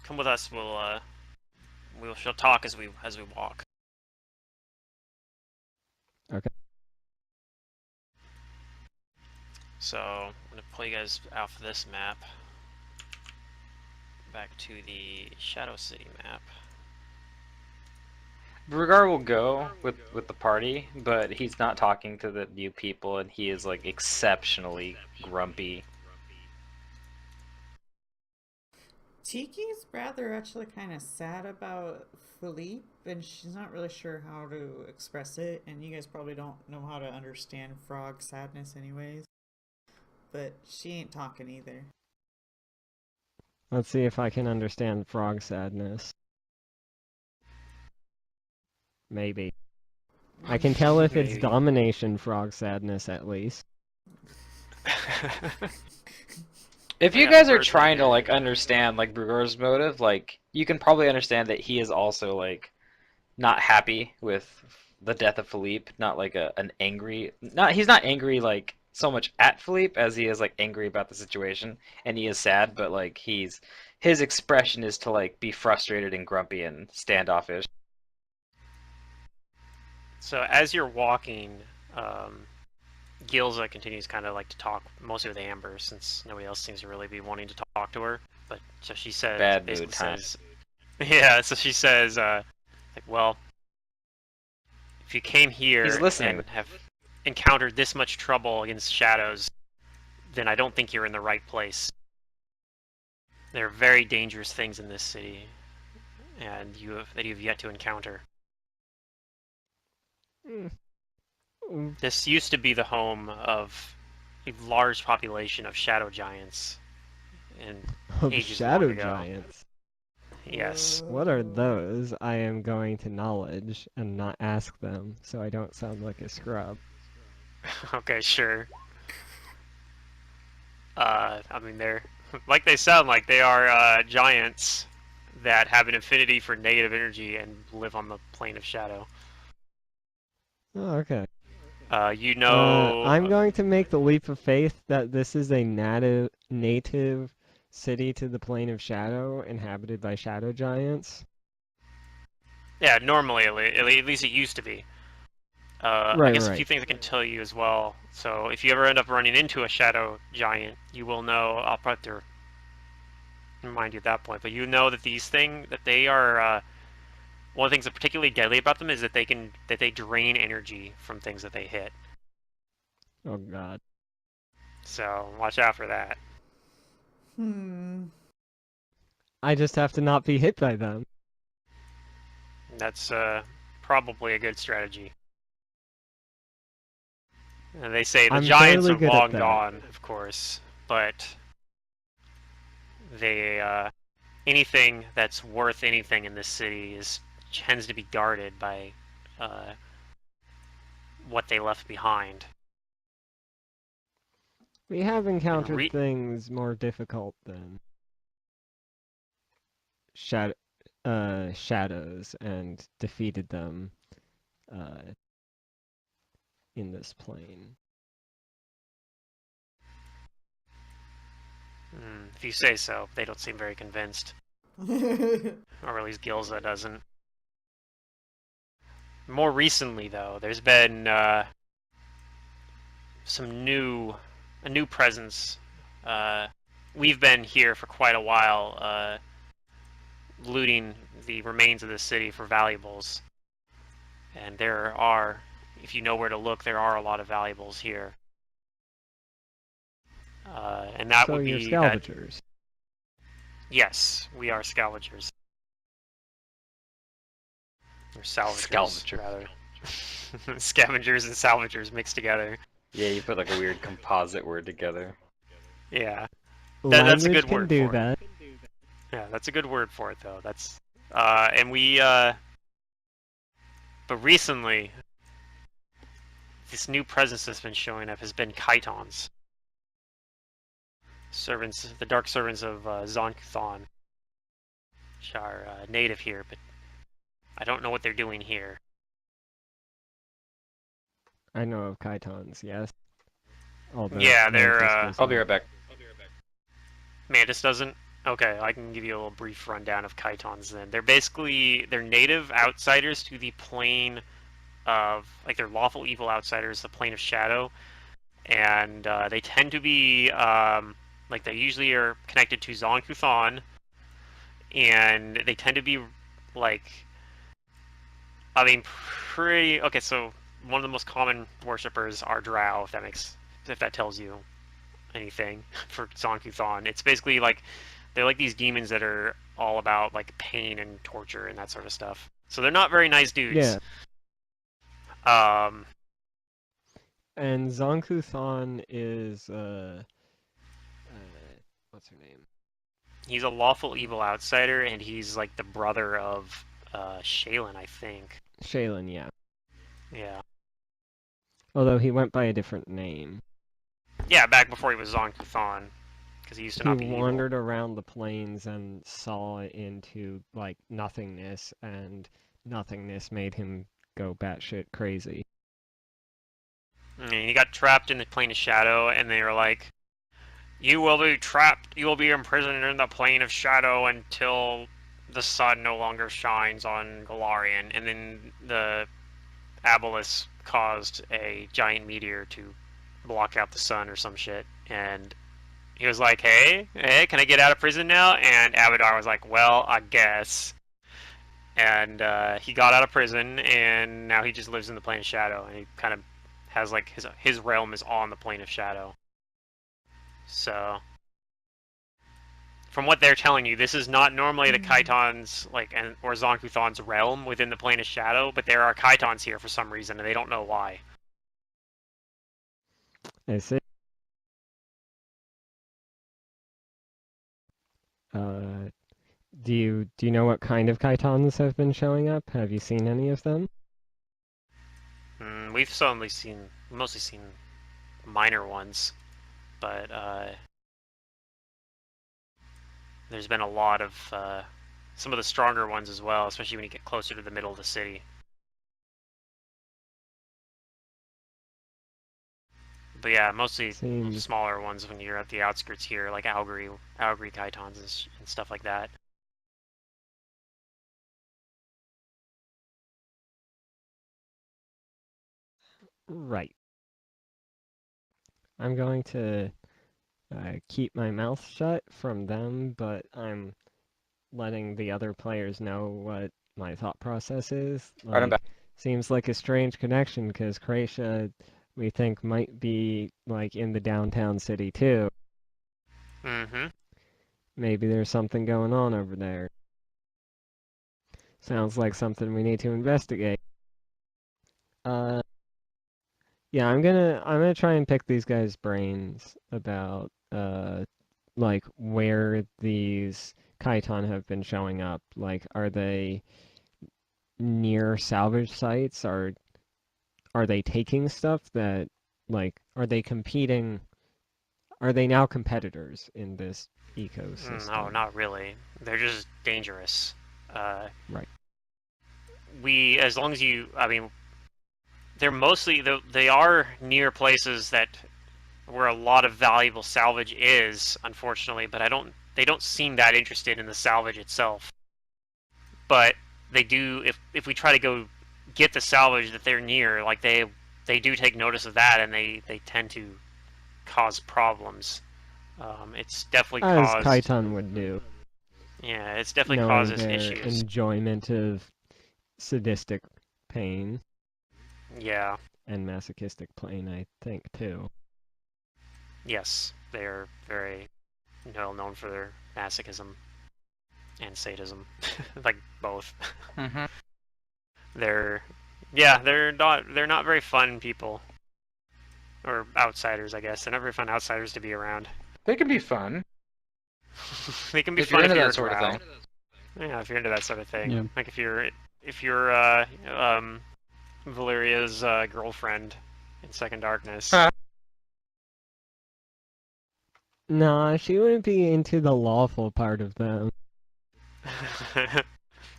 S1: Come with us. We shall talk as we walk.
S2: Okay.
S1: So I'm gonna pull you guys off of this map back to the Shadow City map.
S5: Brugar will go with the party, but he's not talking to the new people, and he is like exceptionally grumpy.
S4: Tiki's rather actually kind of sad about Philippe, and she's not really sure how to express it. And you guys probably don't know how to understand frog sadness, anyways. But she ain't talking either.
S2: Let's see if I can understand frog sadness. Maybe. I can tell if it's
S1: Maybe.
S2: domination frog sadness at least.
S5: If you
S1: Yeah,
S5: guys are
S1: first
S5: trying to
S1: thing.
S5: like understand like Brugar's motive, like you can probably understand that he is also like not happy with the death of Philippe, not like an angry, not he's not angry like so much at Philippe as he is like angry about the situation, and he is sad, but like his expression is to like be frustrated and grumpy and standoffish.
S1: So as you're walking, Gilza continues kind of like to talk mostly with Amber, since nobody else seems to really be wanting to talk to her. But so she says,
S5: Bad
S1: basically
S5: mood time.
S1: says, yeah. So she says, like, well, if you came here
S5: He's listening.
S1: and have encountered this much trouble against shadows, then I don't think you're in the right place. There are very dangerous things in this city, and you've yet to encounter. This used to be the home of a large population of shadow giants in
S2: Of
S1: ages
S2: shadow
S1: long ago.
S2: giants.
S1: Yes.
S2: What are those? I am going to knowledge and not ask them, so I don't sound like a scrub.
S1: Okay, sure. I mean, they're like they sound like. They are giants that have an affinity for negative energy and live on the plane of shadow.
S2: Oh, okay.
S1: You know,
S2: I'm going to make the leap of faith that this is a native city to the plane of shadow, inhabited by shadow giants.
S1: yeah, normally at least it used to be. I
S2: Right,
S1: guess a few
S2: right.
S1: things I can tell you as well. So if you ever end up running into a shadow giant, you will know. I'll probably have to remind you at that point, but you know that they are. One of the things that's particularly deadly about them is that they drain energy from things that they hit.
S2: Oh god.
S1: So watch out for that.
S2: I just have to not be hit by them.
S1: That's probably a good strategy. And they say the
S2: I'm
S1: giants
S2: fairly
S1: are
S2: good at
S1: long
S2: that.
S1: gone, of course, but they anything that's worth anything in this city tends to be guarded by what they left behind.
S2: We have encountered
S1: re-
S2: things more difficult than shadows and defeated them uh, in this plane.
S1: If you say so, they don't seem very convinced. Or at least Gilza doesn't. More recently, though, there's been some new a new presence. We've been here for quite a while, looting the remains of the city for valuables, and there are, if you know where to look, there are a lot of valuables here. And that
S2: So
S1: would
S2: you're
S1: be that.
S2: scavengers.
S1: Yes, we are scavengers. Or salvagers,
S5: Scavenger.
S1: rather. Scavengers and salvagers mixed together.
S5: Yeah, you put like a weird composite word together.
S1: Yeah, that's a
S2: Language
S1: good
S2: can
S1: word
S2: do
S1: for it.
S2: that.
S1: Yeah, that's a good word for it, though. That's and we but recently, this new presence that's been showing up has been Chitons, servants, the dark servants of Zon-Kuthon, which are native here, but I don't know what they're doing here.
S2: I know of Chitons, yes. Although
S1: Yeah, they're,
S2: Mantis does
S5: I'll be
S2: not.
S5: right back.
S1: Mantis doesn't? Okay, I can give you a little brief rundown of Chitons then. They're native outsiders to the plane of, like, they're lawful evil outsiders, the plane of shadow, and they tend to be, like, they usually are connected to Zon-Kuthon, and they tend to be, like, I mean, pretty, okay, so one of the most common worshippers are Drow, if that tells you anything for Zon-Kuthon. It's basically like they're like these demons that are all about like pain and torture and that sort of stuff. So they're not very nice dudes.
S2: Yeah.
S1: Um,
S2: And Zon-Kuthon is what's her name?
S1: he's a lawful evil outsider, and he's like the brother of Shaylin, I think.
S2: Shaylin, yeah.
S1: Yeah.
S2: Although he went by a different name.
S1: Yeah, back before he was Zon-Kuthon, because he used to
S2: He
S1: not be evil.
S2: wandered around the plains and saw into like nothingness, and nothingness made him go batshit crazy.
S1: And he got trapped in the plane of shadow, and they were like, "You will be trapped. You will be imprisoned in the plane of shadow until the sun no longer shines on Galarian." And then the Abolus caused a giant meteor to block out the sun or some shit. And he was like, "Hey, can I get out of prison now?" And Abadar was like, "Well, I guess." And he got out of prison, and now he just lives in the plane of shadow, and he kind of has like his realm is on the plane of shadow. So, from what they're telling you, this is not normally the Chitons or Zon-Kuthon's realm within the plane of shadow, but there are Chitons here for some reason, and they don't know why.
S2: I see. Uh, do you know what kind of Chitons have been showing up? Have you seen any of them?
S1: We've mostly seen minor ones, but there's been a lot of some of the stronger ones as well, especially when you get closer to the middle of the city. But yeah, mostly
S2: Seems
S1: smaller ones when you're at the outskirts here, like Algary Chitons and stuff like that.
S2: right. I'm going to keep my mouth shut from them, but I'm letting the other players know what my thought process is.
S5: Alright, I'm back.
S2: Seems like a strange connection because Croatia, we think, might be like in the downtown city too.
S1: Mm-hmm.
S2: Maybe there's something going on over there. Sounds like something we need to investigate. Yeah, I'm gonna try and pick these guys' brains about like where these Chiton have been showing up. Like, are they near salvage sites? Are they taking stuff that, like, are they competing? Are they now competitors in this ecosystem?
S1: No, not really. They're just dangerous.
S2: Right.
S1: As long as I mean, they are near places where a lot of valuable salvage is, unfortunately, but they don't seem that interested in the salvage itself. But they do, if we try to go get the salvage that they're near, like they do take notice of that, and they tend to cause problems. It's definitely
S2: As
S1: caused.
S2: Kaiton would do,
S1: Yeah, it's definitely
S2: knowing
S1: causes
S2: their
S1: issues.
S2: enjoyment of sadistic pain
S1: Yeah.
S2: and masochistic pain, I think, too.
S1: Yes, they're very well known for their masochism and sadism, like both.
S5: Mm-hmm.
S1: They're, yeah, they're not very fun people, or outsiders, I guess. They're not very fun outsiders to be around.
S5: They can be fun
S1: They can be
S5: if you're
S1: fun if
S5: into
S1: you're
S5: that
S1: a
S5: sort of
S1: drow.
S5: thing.
S1: Yeah, if you're into that sort of thing.
S6: Yeah.
S1: Like if you're Valeria's girlfriend in Second Darkness.
S5: Huh.
S2: Nah, she wouldn't be into the lawful part of them.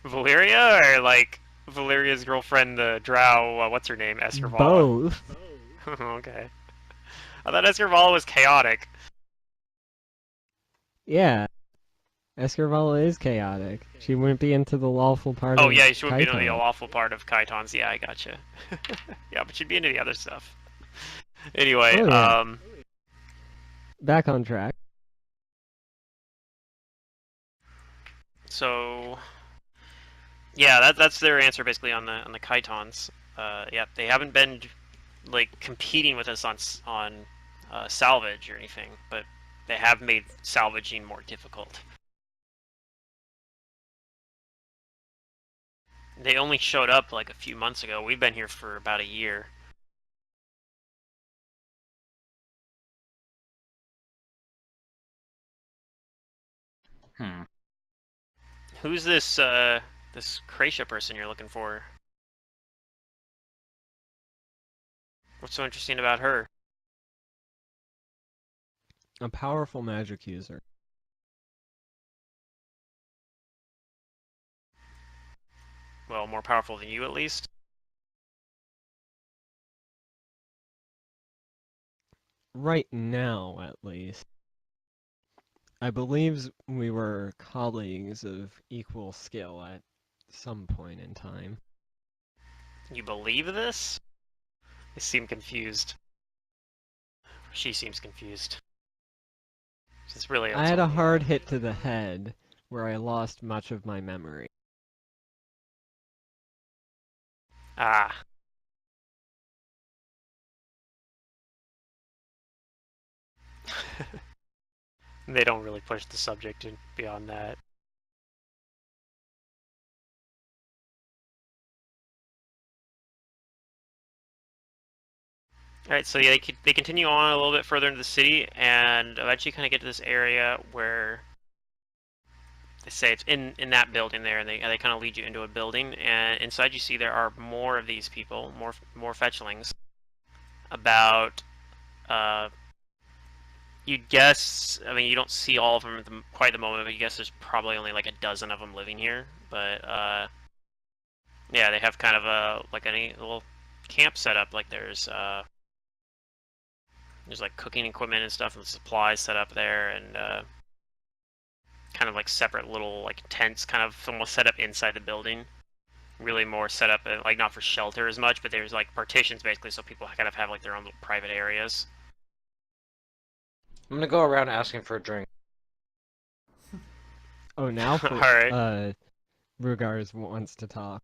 S1: Valeria, or like Valeria's girlfriend, the drow, what's her name? Eskervala.
S2: Both.
S1: Okay. I thought Eskervala was chaotic.
S2: Yeah. Escarvala is chaotic. She wouldn't be into the lawful part
S1: Oh
S2: of
S1: yeah, she wouldn't be into the
S2: Kaiton.
S1: awful part of Kaiton's. Yeah, I gotcha. Yeah, but she'd be into the other stuff. Anyway,
S2: Oh, yeah. Back on track.
S1: So yeah, that's their answer basically on the Kaitons. Yeah, they haven't been like competing with us on salvage or anything, but they have made salvaging more difficult. They only showed up like a few months ago. We've been here for about a year.
S5: Hmm.
S1: Who's this this Kracia person you're looking for? What's so interesting about her?
S2: A powerful magic user.
S1: Well, more powerful than you at least.
S2: Right now, at least. I believe we were colleagues of equal skill at some point in time.
S1: You believe this? They seem confused. She seems confused. It's really
S2: I had a hard hit to the head, where I lost much of my memory.
S1: Ah. They don't really push the subject beyond that. Alright, so yeah, they continue on a little bit further into the city, and eventually kind of get to this area where they say it's in that building there, and they kind of lead you into a building, and inside you see there are more of these people, more fetchlings. About, you'd guess, I mean, you don't see all of them at quite the moment, but you guess there's probably only like a dozen of them living here. But yeah, they have kind of a like a little camp set up. Like there's like cooking equipment and stuff and supplies set up there, and kind of like separate little like tents kind of almost set up inside the building. Really more set up like not for shelter as much, but there's like partitions basically, so people kind of have like their own little private areas.
S5: I'm gonna go around asking for a drink.
S2: Oh, now for,
S1: Alright.
S2: Rugars wants to talk.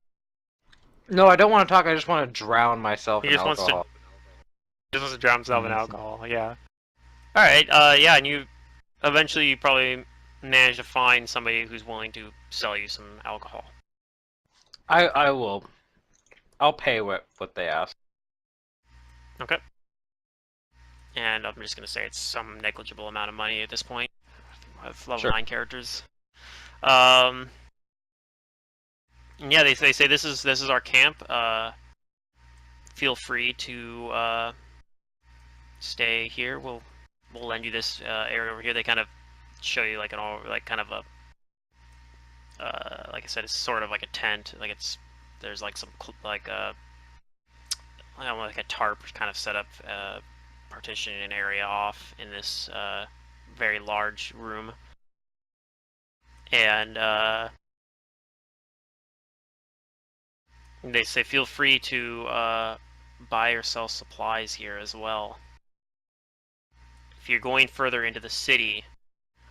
S5: No, I don't want to talk. I just want to drown myself
S1: He
S5: in
S1: just wants
S5: alcohol.
S1: to drown himself in
S2: I see.
S1: alcohol. Yeah. All right. Yeah, and you eventually probably manage to find somebody who's willing to sell you some alcohol.
S5: I will. I'll pay what they ask.
S1: Okay. And I'm just gonna say it's some negligible amount of money at this point. With level
S5: Sure.
S1: 9 characters. And yeah, they say this is our camp. Feel free to stay here. We'll lend you this area over here. They kind of show you like kind of a like I said, it's sort of like a tent. Like there's like some like I don't know, like a tarp kind of set up, partitioning an area off in this very large room, and they say feel free to buy or sell supplies here as well. if you're going further into the city,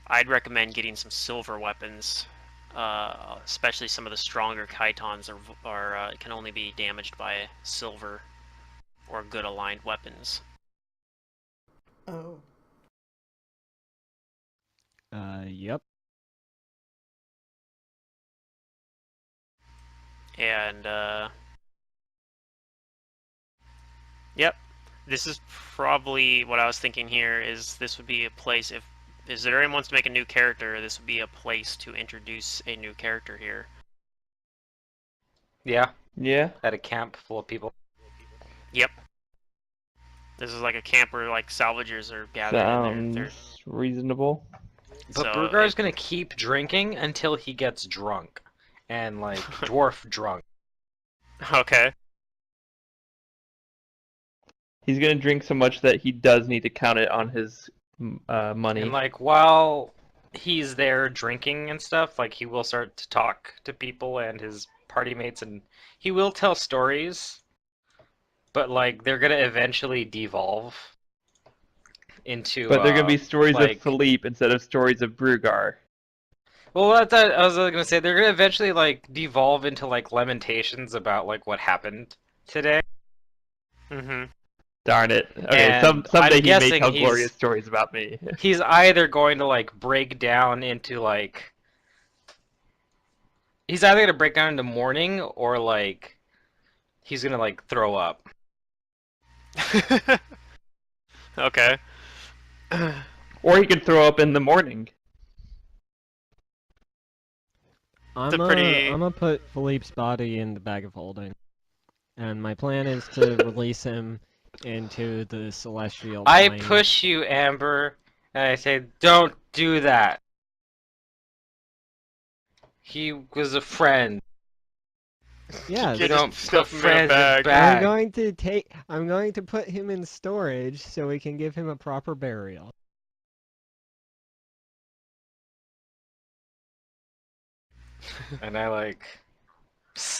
S1: I'd recommend getting some silver weapons. Especially some of the stronger chitons can only be damaged by silver or good aligned weapons.
S4: Oh.
S2: Yep.
S1: And yep, this is probably what I was thinking here. Is this would be a place if Zidarian wants to make a new character, this would be a place to introduce a new character here.
S5: Yeah,
S3: Yeah.
S5: at a camp full of people.
S1: Yep. This is like a camp where like salvagers are gathered in there.
S3: Sounds reasonable.
S5: But
S1: So
S5: Brugar's gonna keep drinking until he gets drunk. And, like, dwarf drunk.
S1: Okay.
S3: He's gonna drink so much that he does need to count it on his money.
S5: And, like, while he's there drinking and stuff, like, he will start to talk to people and his party mates, and he will tell stories, but, like, they're gonna eventually devolve into,
S3: But they're gonna be stories
S5: like...
S3: of Philippe instead of stories of Brugar.
S5: Well, I was gonna say, they're gonna eventually, like, devolve into, like, lamentations about, like, what happened today.
S1: Mm-hmm.
S3: Darn it. Okay,
S5: And
S3: someday
S5: I'm
S3: he may
S5: guessing
S3: tell
S5: he's-
S3: glorious stories about me.
S5: He's either going to, like, break down into, like... He's either gonna break down into mourning, or, like, he's gonna, like, throw up.
S1: Okay.
S3: Or he could throw up in the morning.
S2: I'm
S1: a pretty-
S2: gonna put Philippe's body in the bag of holding. And my plan is to release him into the celestial
S5: I
S2: plane.
S5: push you, Amber, and I say, don't do that. He was a friend.
S2: Yeah,
S1: Get
S5: You
S1: his
S5: don't
S1: stuff
S5: put
S1: in a
S5: friends in
S1: bag.
S5: bag.
S2: I'm going to put him in storage so we can give him a proper burial.
S5: And I, like,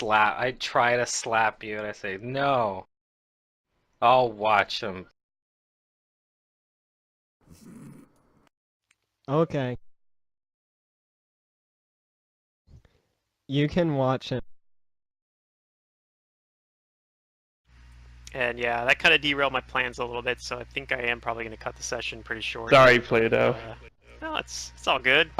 S5: I try to slap you, and I say, no. I'll watch him.
S2: Okay. You can watch him.
S1: And yeah, that kind of derailed my plans a little bit, so I think I am probably going to cut the session pretty short.
S3: Sorry, Plato.
S1: No, it's all good.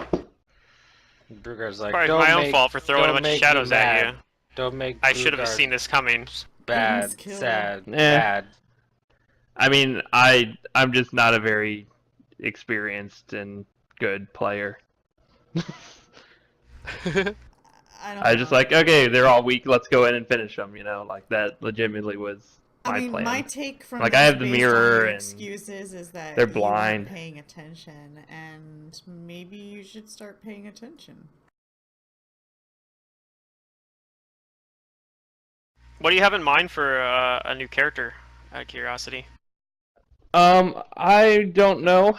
S5: Brugar's like,
S1: Probably
S5: don't
S1: my own
S5: make-
S1: fault for throwing a
S5: don't
S1: bunch of
S5: make me
S1: shadows at
S5: mad.
S1: you.
S5: Don't make
S1: I should have
S5: Brugar
S1: seen this coming.
S5: bad,
S4: Please kill
S5: sad,
S3: Eh.
S5: bad.
S3: I mean, I'm just not a very experienced and good player.
S4: I don't
S3: I was just
S4: know.
S3: like, okay, they're all weak. Let's go in and finish them. You know, like that legitimately was my
S4: I mean,
S3: plan.
S4: my take from
S3: Like,
S4: this
S3: I have the
S4: based on
S3: mirror
S4: your
S3: and
S4: excuses is that
S3: they're
S4: you
S3: blind.
S4: weren't paying attention, and maybe you should start paying attention.
S1: What do you have in mind for a new character, out of curiosity?
S3: I don't know.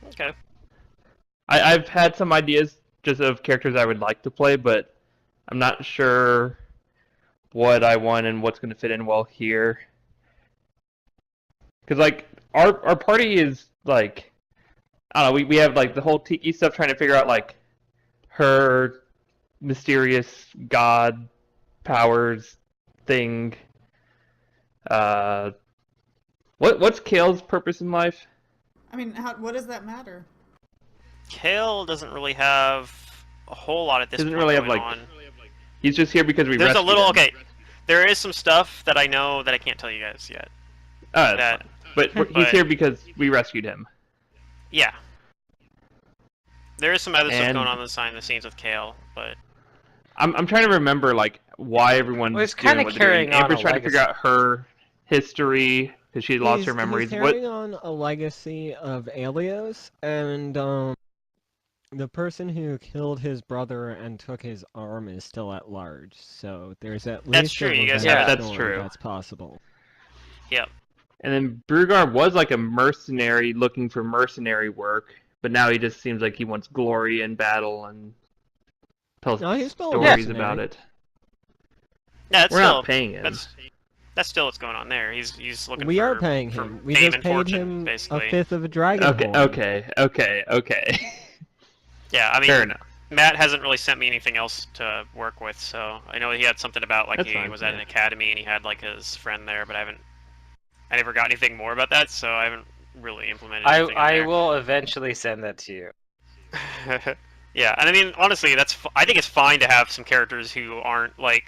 S1: Okay.
S3: I've had some ideas just of characters I would like to play, but I'm not sure what I want and what's going to fit in well here. Because, like, our party is, like, I don't know, we have, like, the whole Tiki stuff trying to figure out, like, her mysterious god powers thing. What's Kale's purpose in life?
S4: I mean, what does that matter?
S1: Kale doesn't really have a whole lot at this
S3: Doesn't
S1: point
S3: really have,
S1: going
S3: like,
S1: on.
S3: He's just here because we
S1: There's a
S3: rescued
S1: little,
S3: him.
S1: okay, there is some stuff that I know that I can't tell you guys yet.
S3: That's
S1: that-
S3: fine. But he's
S1: but-
S3: here because we rescued him.
S1: Yeah. There is some other stuff
S3: And-
S1: going on behind the scenes with Kale, but
S3: I'm trying to remember, like, why everyone's
S5: Well, he's
S3: doing
S5: kinda
S3: what they're doing.
S5: carrying on
S3: Amber's
S5: a
S3: trying to figure
S5: legacy.
S3: out her history because she lost her memories.
S2: He's
S3: What?
S2: carrying on a legacy of Alios, and the person who killed his brother and took his arm is still at large. So there's at least
S1: That's true,
S2: a
S1: you guys
S2: revenge
S3: have- That's
S2: story
S3: true.
S2: That's possible.
S1: yep.
S3: And then Brugar was like a mercenary looking for mercenary work, but now he just seems like he wants glory in battle and tells
S2: No, he's still a
S3: stories
S2: mercenary.
S3: about it.
S1: Yeah, that's
S3: We're
S1: still
S3: not paying him.
S1: that's That's still what's going on there. He's looking
S2: We
S1: for
S2: are paying
S1: for
S2: him. We
S1: fame
S2: just
S1: and
S2: paid
S1: fortune,
S2: him
S1: basically.
S2: a fifth of a dragon
S3: Okay,
S2: horn.
S3: okay.
S1: Yeah, I
S3: Fair
S1: mean,
S3: enough.
S1: Matt hasn't really sent me anything else to work with, so I know he had something about like
S3: That's
S1: he
S3: fine,
S1: was at an
S3: yeah.
S1: academy and he had like his friend there, but I never got anything more about that, so I haven't really implemented anything in
S5: I
S1: there.
S5: will eventually send that to you.
S1: Yeah, and I mean, honestly, I think it's fine to have some characters who aren't like,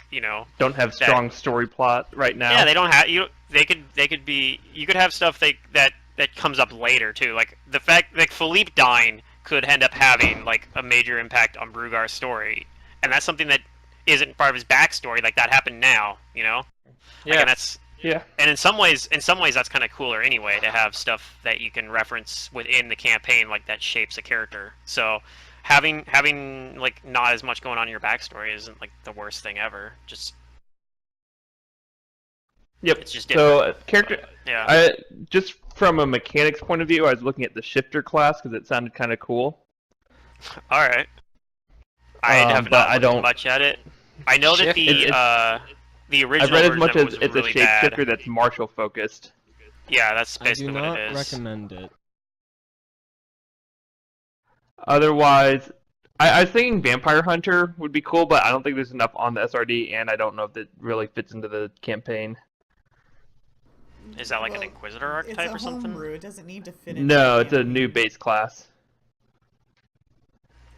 S3: Don't have strong story plot right now.
S1: yeah, they don't have they could be you could have stuff that comes up later too. Like the fact that Philippe dying could end up having like a major impact on Brugar's story, and that's something that isn't part of his backstory. Like that happened now, Like,
S5: Yeah.
S1: and that's
S3: Yeah.
S1: and in some ways that's kind of cooler anyway to have stuff that you can reference within the campaign like that shapes a character. So having like not as much going on in your backstory isn't like the worst thing ever.
S3: Yep.
S1: It's just
S3: So
S1: different.
S3: character,
S1: Yeah.
S3: just from a mechanics point of view, I was looking at the shifter class because it sounded kind of cool.
S1: All right. I have
S3: but
S1: not
S3: I
S1: looked
S3: don't.
S1: much at it. I know that the original
S3: I've read as
S1: version
S3: much
S1: of it
S3: as
S1: was
S3: it's
S1: really
S3: a shapeshifter
S1: bad.
S3: that's martial focused.
S1: Yeah, that's
S2: I do
S1: basically what
S2: not
S1: it is.
S2: recommend it.
S3: Otherwise, I was thinking Vampire Hunter would be cool, but I don't think there's enough on the SRD, and I don't know if it really fits into the campaign.
S1: Is that like an
S4: Well,
S1: Inquisitor archetype
S4: it's a
S1: or something?
S4: homebrew. It doesn't need to fit into
S3: No,
S4: the
S3: it's a
S4: campaign.
S3: new base class.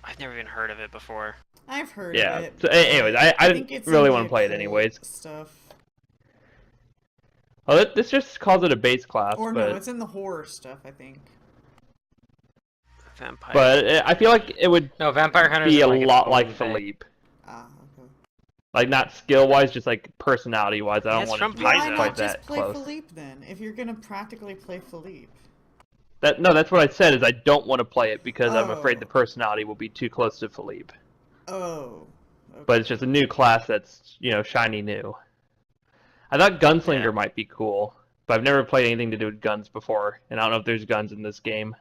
S1: I've never even heard of it before.
S4: I've heard
S3: Yeah.
S4: of it.
S3: So, anyways, I
S4: think
S3: didn't
S4: it's
S3: really
S4: in
S3: want
S4: the
S3: to play it
S4: occult
S3: anyways.
S4: Stuff.
S3: Oh, this just calls it a base class,
S4: Or
S3: but
S4: no, it's in the horror stuff, I think.
S1: Vampire.
S3: I feel like it would
S5: No, Vampire Hunter's
S3: be a
S5: like its
S3: lot
S5: own
S3: like
S5: thing.
S3: Philippe.
S4: Ah, okay.
S3: Like not skill wise, just like personality wise. I don't
S1: it's
S3: want
S1: from
S3: it to be
S1: Paizo.
S4: Why
S3: quite
S4: not just
S3: that
S4: play
S3: close.
S4: Philippe then? If you're gonna practically play Philippe.
S3: That's what I said. Is I don't want to play it because I'm afraid the
S4: Oh.
S3: personality will be too close to Philippe.
S4: Oh. Okay.
S3: But it's just a new class that's shiny new. I thought Gunslinger
S1: Yeah.
S3: might be cool, but I've never played anything to do with guns before, and I don't know if there's guns in this game.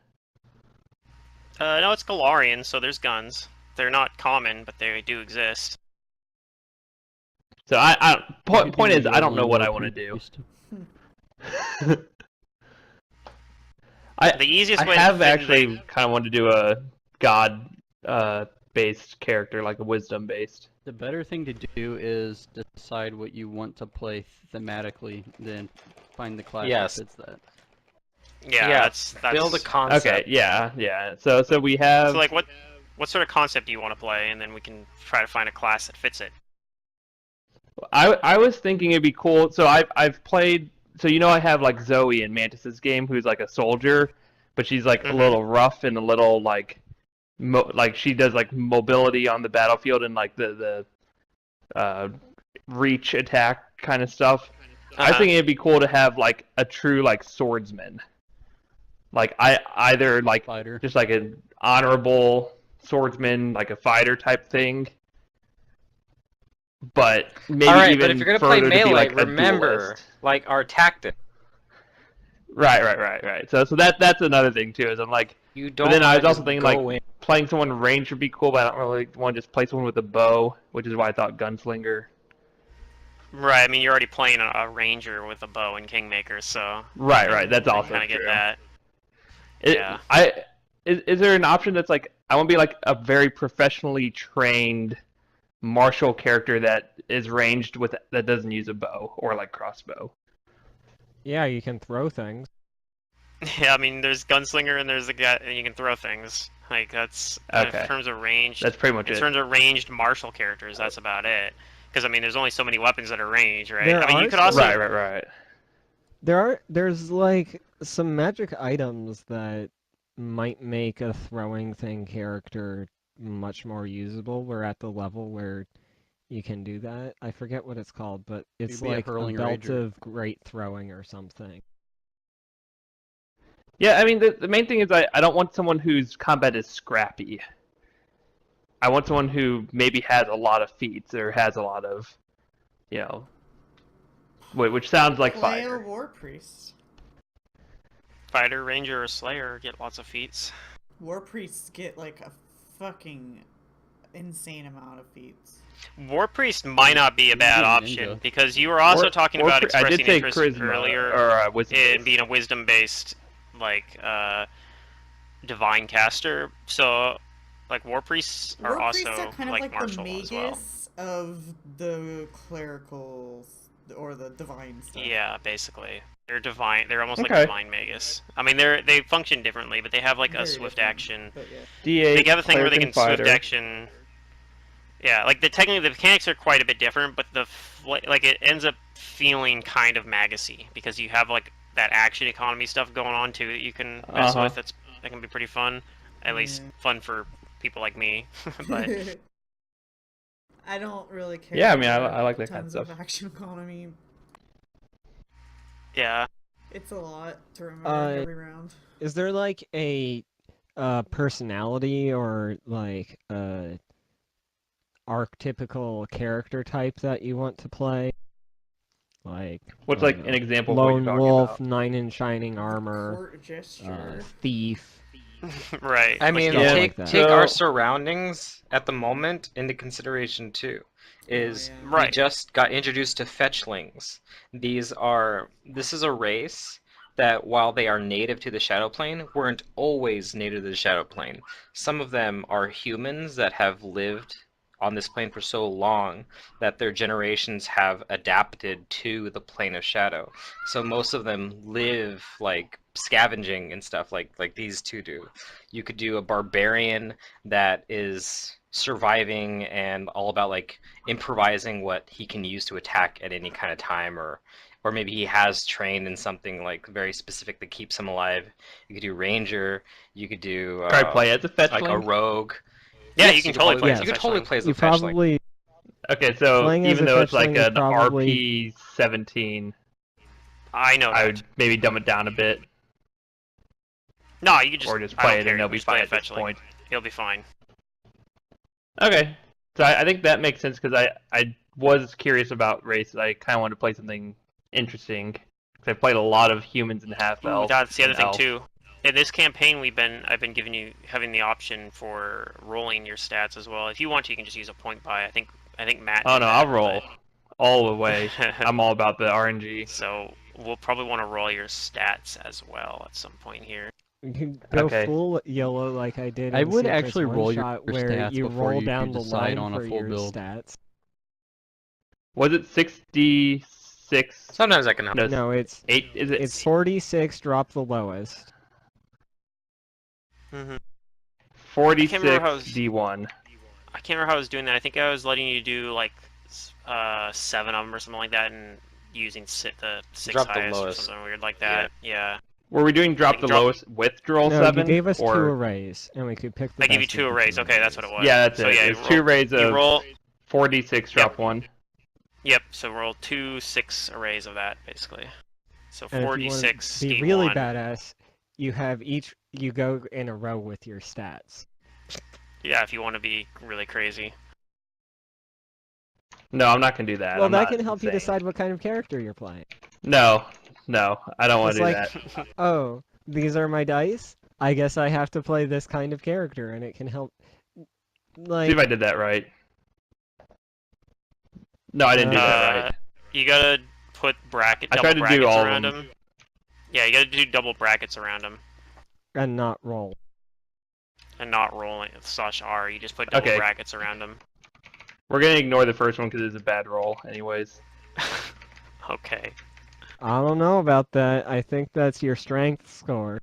S1: No, it's Galarian, so there's guns. They're not common, but they do exist.
S3: So
S6: You could
S3: point
S6: do
S3: is I don't know
S6: Yodeling
S3: what I
S6: or
S3: want to do.
S6: Priest.
S1: The easiest
S3: I
S1: way
S3: have
S1: to fit
S3: actually
S1: the-
S3: kind of wanted to do a god based character, like a wisdom based.
S6: The better thing to do is decide what you want to play thematically, then find the class
S5: Yes.
S6: that fits that.
S1: Yeah,
S5: Yeah,
S1: that's
S5: Build a concept.
S3: Okay, yeah. So we have
S1: So like what sort of concept do you want to play, and then we can try to find a class that fits it.
S3: I was thinking it'd be cool. So I've played. So I have like Zoe in Mantis's game, who's like a soldier, but she's like a little rough and a little like she does like mobility on the battlefield and like the reach attack kind of stuff. I think it'd be cool to have like a true like swordsman. Like either like
S6: Fighter.
S3: just like an honorable swordsman, like a fighter type thing. But maybe
S5: All right,
S3: even
S5: but if you're gonna play
S3: further to be
S5: melee,
S3: like a
S5: remember
S3: duelist.
S5: like our tactic.
S3: Right. So that's another thing too. Is I'm like,
S5: You don't.
S3: but then I was
S5: wanna
S3: also
S5: just
S3: thinking
S5: go
S3: like
S5: in.
S3: playing someone range would be cool, but I don't really want to just play someone with a bow, which is why I thought gunslinger.
S1: Right, I mean you're already playing a ranger with a bow and Kingmaker, so
S3: Right. That's
S1: I
S3: also
S1: kind of get
S3: true.
S1: that. Yeah.
S3: Is there an option that's like I want to be like a very professionally trained martial character that is ranged with that doesn't use a bow or like crossbow?
S2: Yeah, you can throw things.
S1: Yeah, I mean there's gunslinger and there's the guy and you can throw things. Like that's
S3: Okay.
S1: in terms of ranged.
S3: That's pretty much
S1: In
S3: it.
S1: terms of ranged martial characters, that's about it. Because I mean, there's only so many weapons that are ranged, right?
S2: There
S1: I mean,
S2: are
S1: you could
S2: some-
S1: also
S3: Right.
S2: There's like some magic items that might make a throwing thing character much more usable. We're at the level where you can do that. I forget what it's called, but it's
S6: be a
S2: like a
S6: hurling
S2: belt
S6: ranger.
S2: of great throwing or something.
S3: Yeah, I mean the main thing is I don't want someone whose combat is scrappy. I want someone who maybe has a lot of feats or has a lot of, which sounds like
S4: Play a
S3: fire.
S4: war priest.
S1: fighter, ranger, or slayer get lots of feats.
S4: War priests get like a fucking insane amount of feats.
S1: War Priest might not be a bad
S6: Maybe a
S1: option
S6: ninja.
S1: because you were also talking about
S3: I did
S1: expressing
S3: say
S1: interest
S3: charisma
S1: earlier
S3: or wisdom
S1: in
S3: based.
S1: being a wisdom-based, like, divine caster. So, like, War Priests are
S4: War priests are
S1: also,
S4: kind of
S1: like,
S4: like the
S1: martial as well.
S4: magus of the clericals or the divine stuff.
S1: Yeah, basically. They're divine. They're almost like
S3: Okay.
S1: divine magus. I mean, they function differently, but they have like a
S4: Very
S1: swift
S4: different,
S1: action.
S4: but yeah.
S1: They
S3: D8
S1: have a thing where
S3: cleric
S1: they
S3: and
S1: can swift
S3: fighter.
S1: action. Yeah, like technically the mechanics are quite a bit different, but like it ends up feeling kind of magusy because you have like that action economy stuff going on too that you can mess with. That can be pretty fun, at least fun for people like me. But
S4: I don't really care.
S3: Yeah, I mean,
S4: for
S3: I like that kind of
S4: tons
S3: stuff.
S4: of action economy.
S1: yeah,
S4: It's a lot to remember every round.
S2: Is there like a personality or like archetypical character type that you want to play? Like
S3: What's like an example of what you're
S2: lone
S3: talking
S2: wolf,
S3: about?
S2: knight in shining armor,
S4: Court gesture.
S2: thief.
S1: right.
S5: I mean,
S2: stuff
S5: take
S2: like that.
S5: take our
S3: So-
S5: surroundings at the moment into consideration too. Is
S4: yeah.
S5: we
S1: Right.
S5: just got introduced to fetchlings. This is a race that while they are native to the Shadow Plane, weren't always native to the Shadow Plane. Some of them are humans that have lived on this plane for so long that their generations have adapted to the plane of shadow. So most of them live like scavenging and stuff like these two do. You could do a barbarian that is surviving and all about like improvising what he can use to attack at any kind of time, or maybe he has trained in something like very specific that keeps him alive. You could do ranger. You could do
S3: Try play as a fetchling.
S5: like a rogue.
S1: Yeah,
S5: Yes,
S1: you can totally play as a
S5: You could totally
S1: fetchling.
S5: play as
S2: You
S5: a fetchling.
S2: probably
S3: Okay, so
S2: Playing as
S3: even
S2: a
S3: though it's like
S2: fetchling is
S3: an
S2: probably-
S3: RP-17,
S1: I know
S3: I
S1: that.
S3: would maybe dumb it down a bit,
S1: No, you can just
S3: or just
S1: I
S3: play
S1: don't
S3: it
S1: care.
S3: and
S1: You
S3: it'll
S1: can
S3: be
S1: just play
S3: fine
S1: a
S3: at this
S1: fetchling.
S3: point.
S1: He'll be fine.
S3: Okay, so I think that makes sense because I was curious about race. I kind of wanted to play something interesting because I played a lot of humans and half
S1: Ooh,
S3: elves.
S1: that's the other
S3: and
S1: thing
S3: elves.
S1: too. In this campaign, I've been having the option for rolling your stats as well. If you want to, you can just use a point buy. I think Matt.
S3: Oh
S1: did
S3: no,
S1: that,
S3: I'll roll all the way.
S1: but-
S3: I'm all about the RNG.
S1: So we'll probably want to roll your stats as well at some point here.
S2: you can go
S3: Okay.
S2: full yellow like I did.
S6: I
S2: in
S6: would
S2: Citrus
S6: actually
S2: One
S6: roll your
S2: Shot, where
S6: stats
S2: you
S6: before
S2: roll
S6: you
S2: down the
S6: decide
S2: line
S6: on a
S2: for
S6: full
S2: your
S6: build.
S2: stats.
S3: Was it 66?
S5: Sometimes I can help.
S3: No,
S2: No, it's
S3: 8. Is it?
S2: it's 46. Drop the lowest.
S1: Mm-hmm.
S3: 46
S1: remember how it was-
S3: D1.
S1: I can't remember how I was doing that. I think I was letting you do like 7 of them or something like that, and using the 6
S5: Drop the
S1: highest or
S5: lowest.
S1: something weird like that. Yeah.
S3: Were we doing drop
S1: Like
S3: the
S1: drop-
S3: lowest with roll
S2: No,
S3: 7?
S2: you gave us
S3: or...
S2: 2 arrays, and we could pick the
S1: I give you
S2: best
S1: 2
S2: of the
S1: arrays. Okay, that's what it was.
S3: Yeah, that's
S1: so,
S3: it.
S1: Yeah,
S3: It's
S1: you
S3: 2
S1: roll,
S3: arrays
S1: you
S3: of
S1: roll.
S3: 46, drop 1.
S1: Yep. So roll 2 6 arrays of that basically. So
S2: And if you wanna
S1: 46
S2: be
S1: D1.
S2: really badass, you go in a row with your stats.
S1: Yeah, if you want to be really crazy.
S3: No, I'm not going to do that.
S2: Well,
S3: I'm
S2: that
S3: not
S2: can help you
S3: insane.
S2: decide what kind of character you're playing.
S3: No, I don't want
S2: It's
S3: to do
S2: like,
S3: that.
S2: oh, these are my dice? I guess I have to play this kind of character, and it can help. Like,
S3: See if I did that right. No, I didn't do that right.
S1: You gotta put
S3: I
S1: double
S3: tried to do
S1: brackets
S3: all of
S1: around
S3: them.
S1: them. Yeah, you gotta do double brackets around them
S2: and not roll.
S1: and not rolling /R. You just put double
S3: Okay.
S1: brackets around them.
S3: We're going to ignore the first one because it's a bad roll anyways.
S1: Okay.
S2: I don't know about that. I think that's your strength score.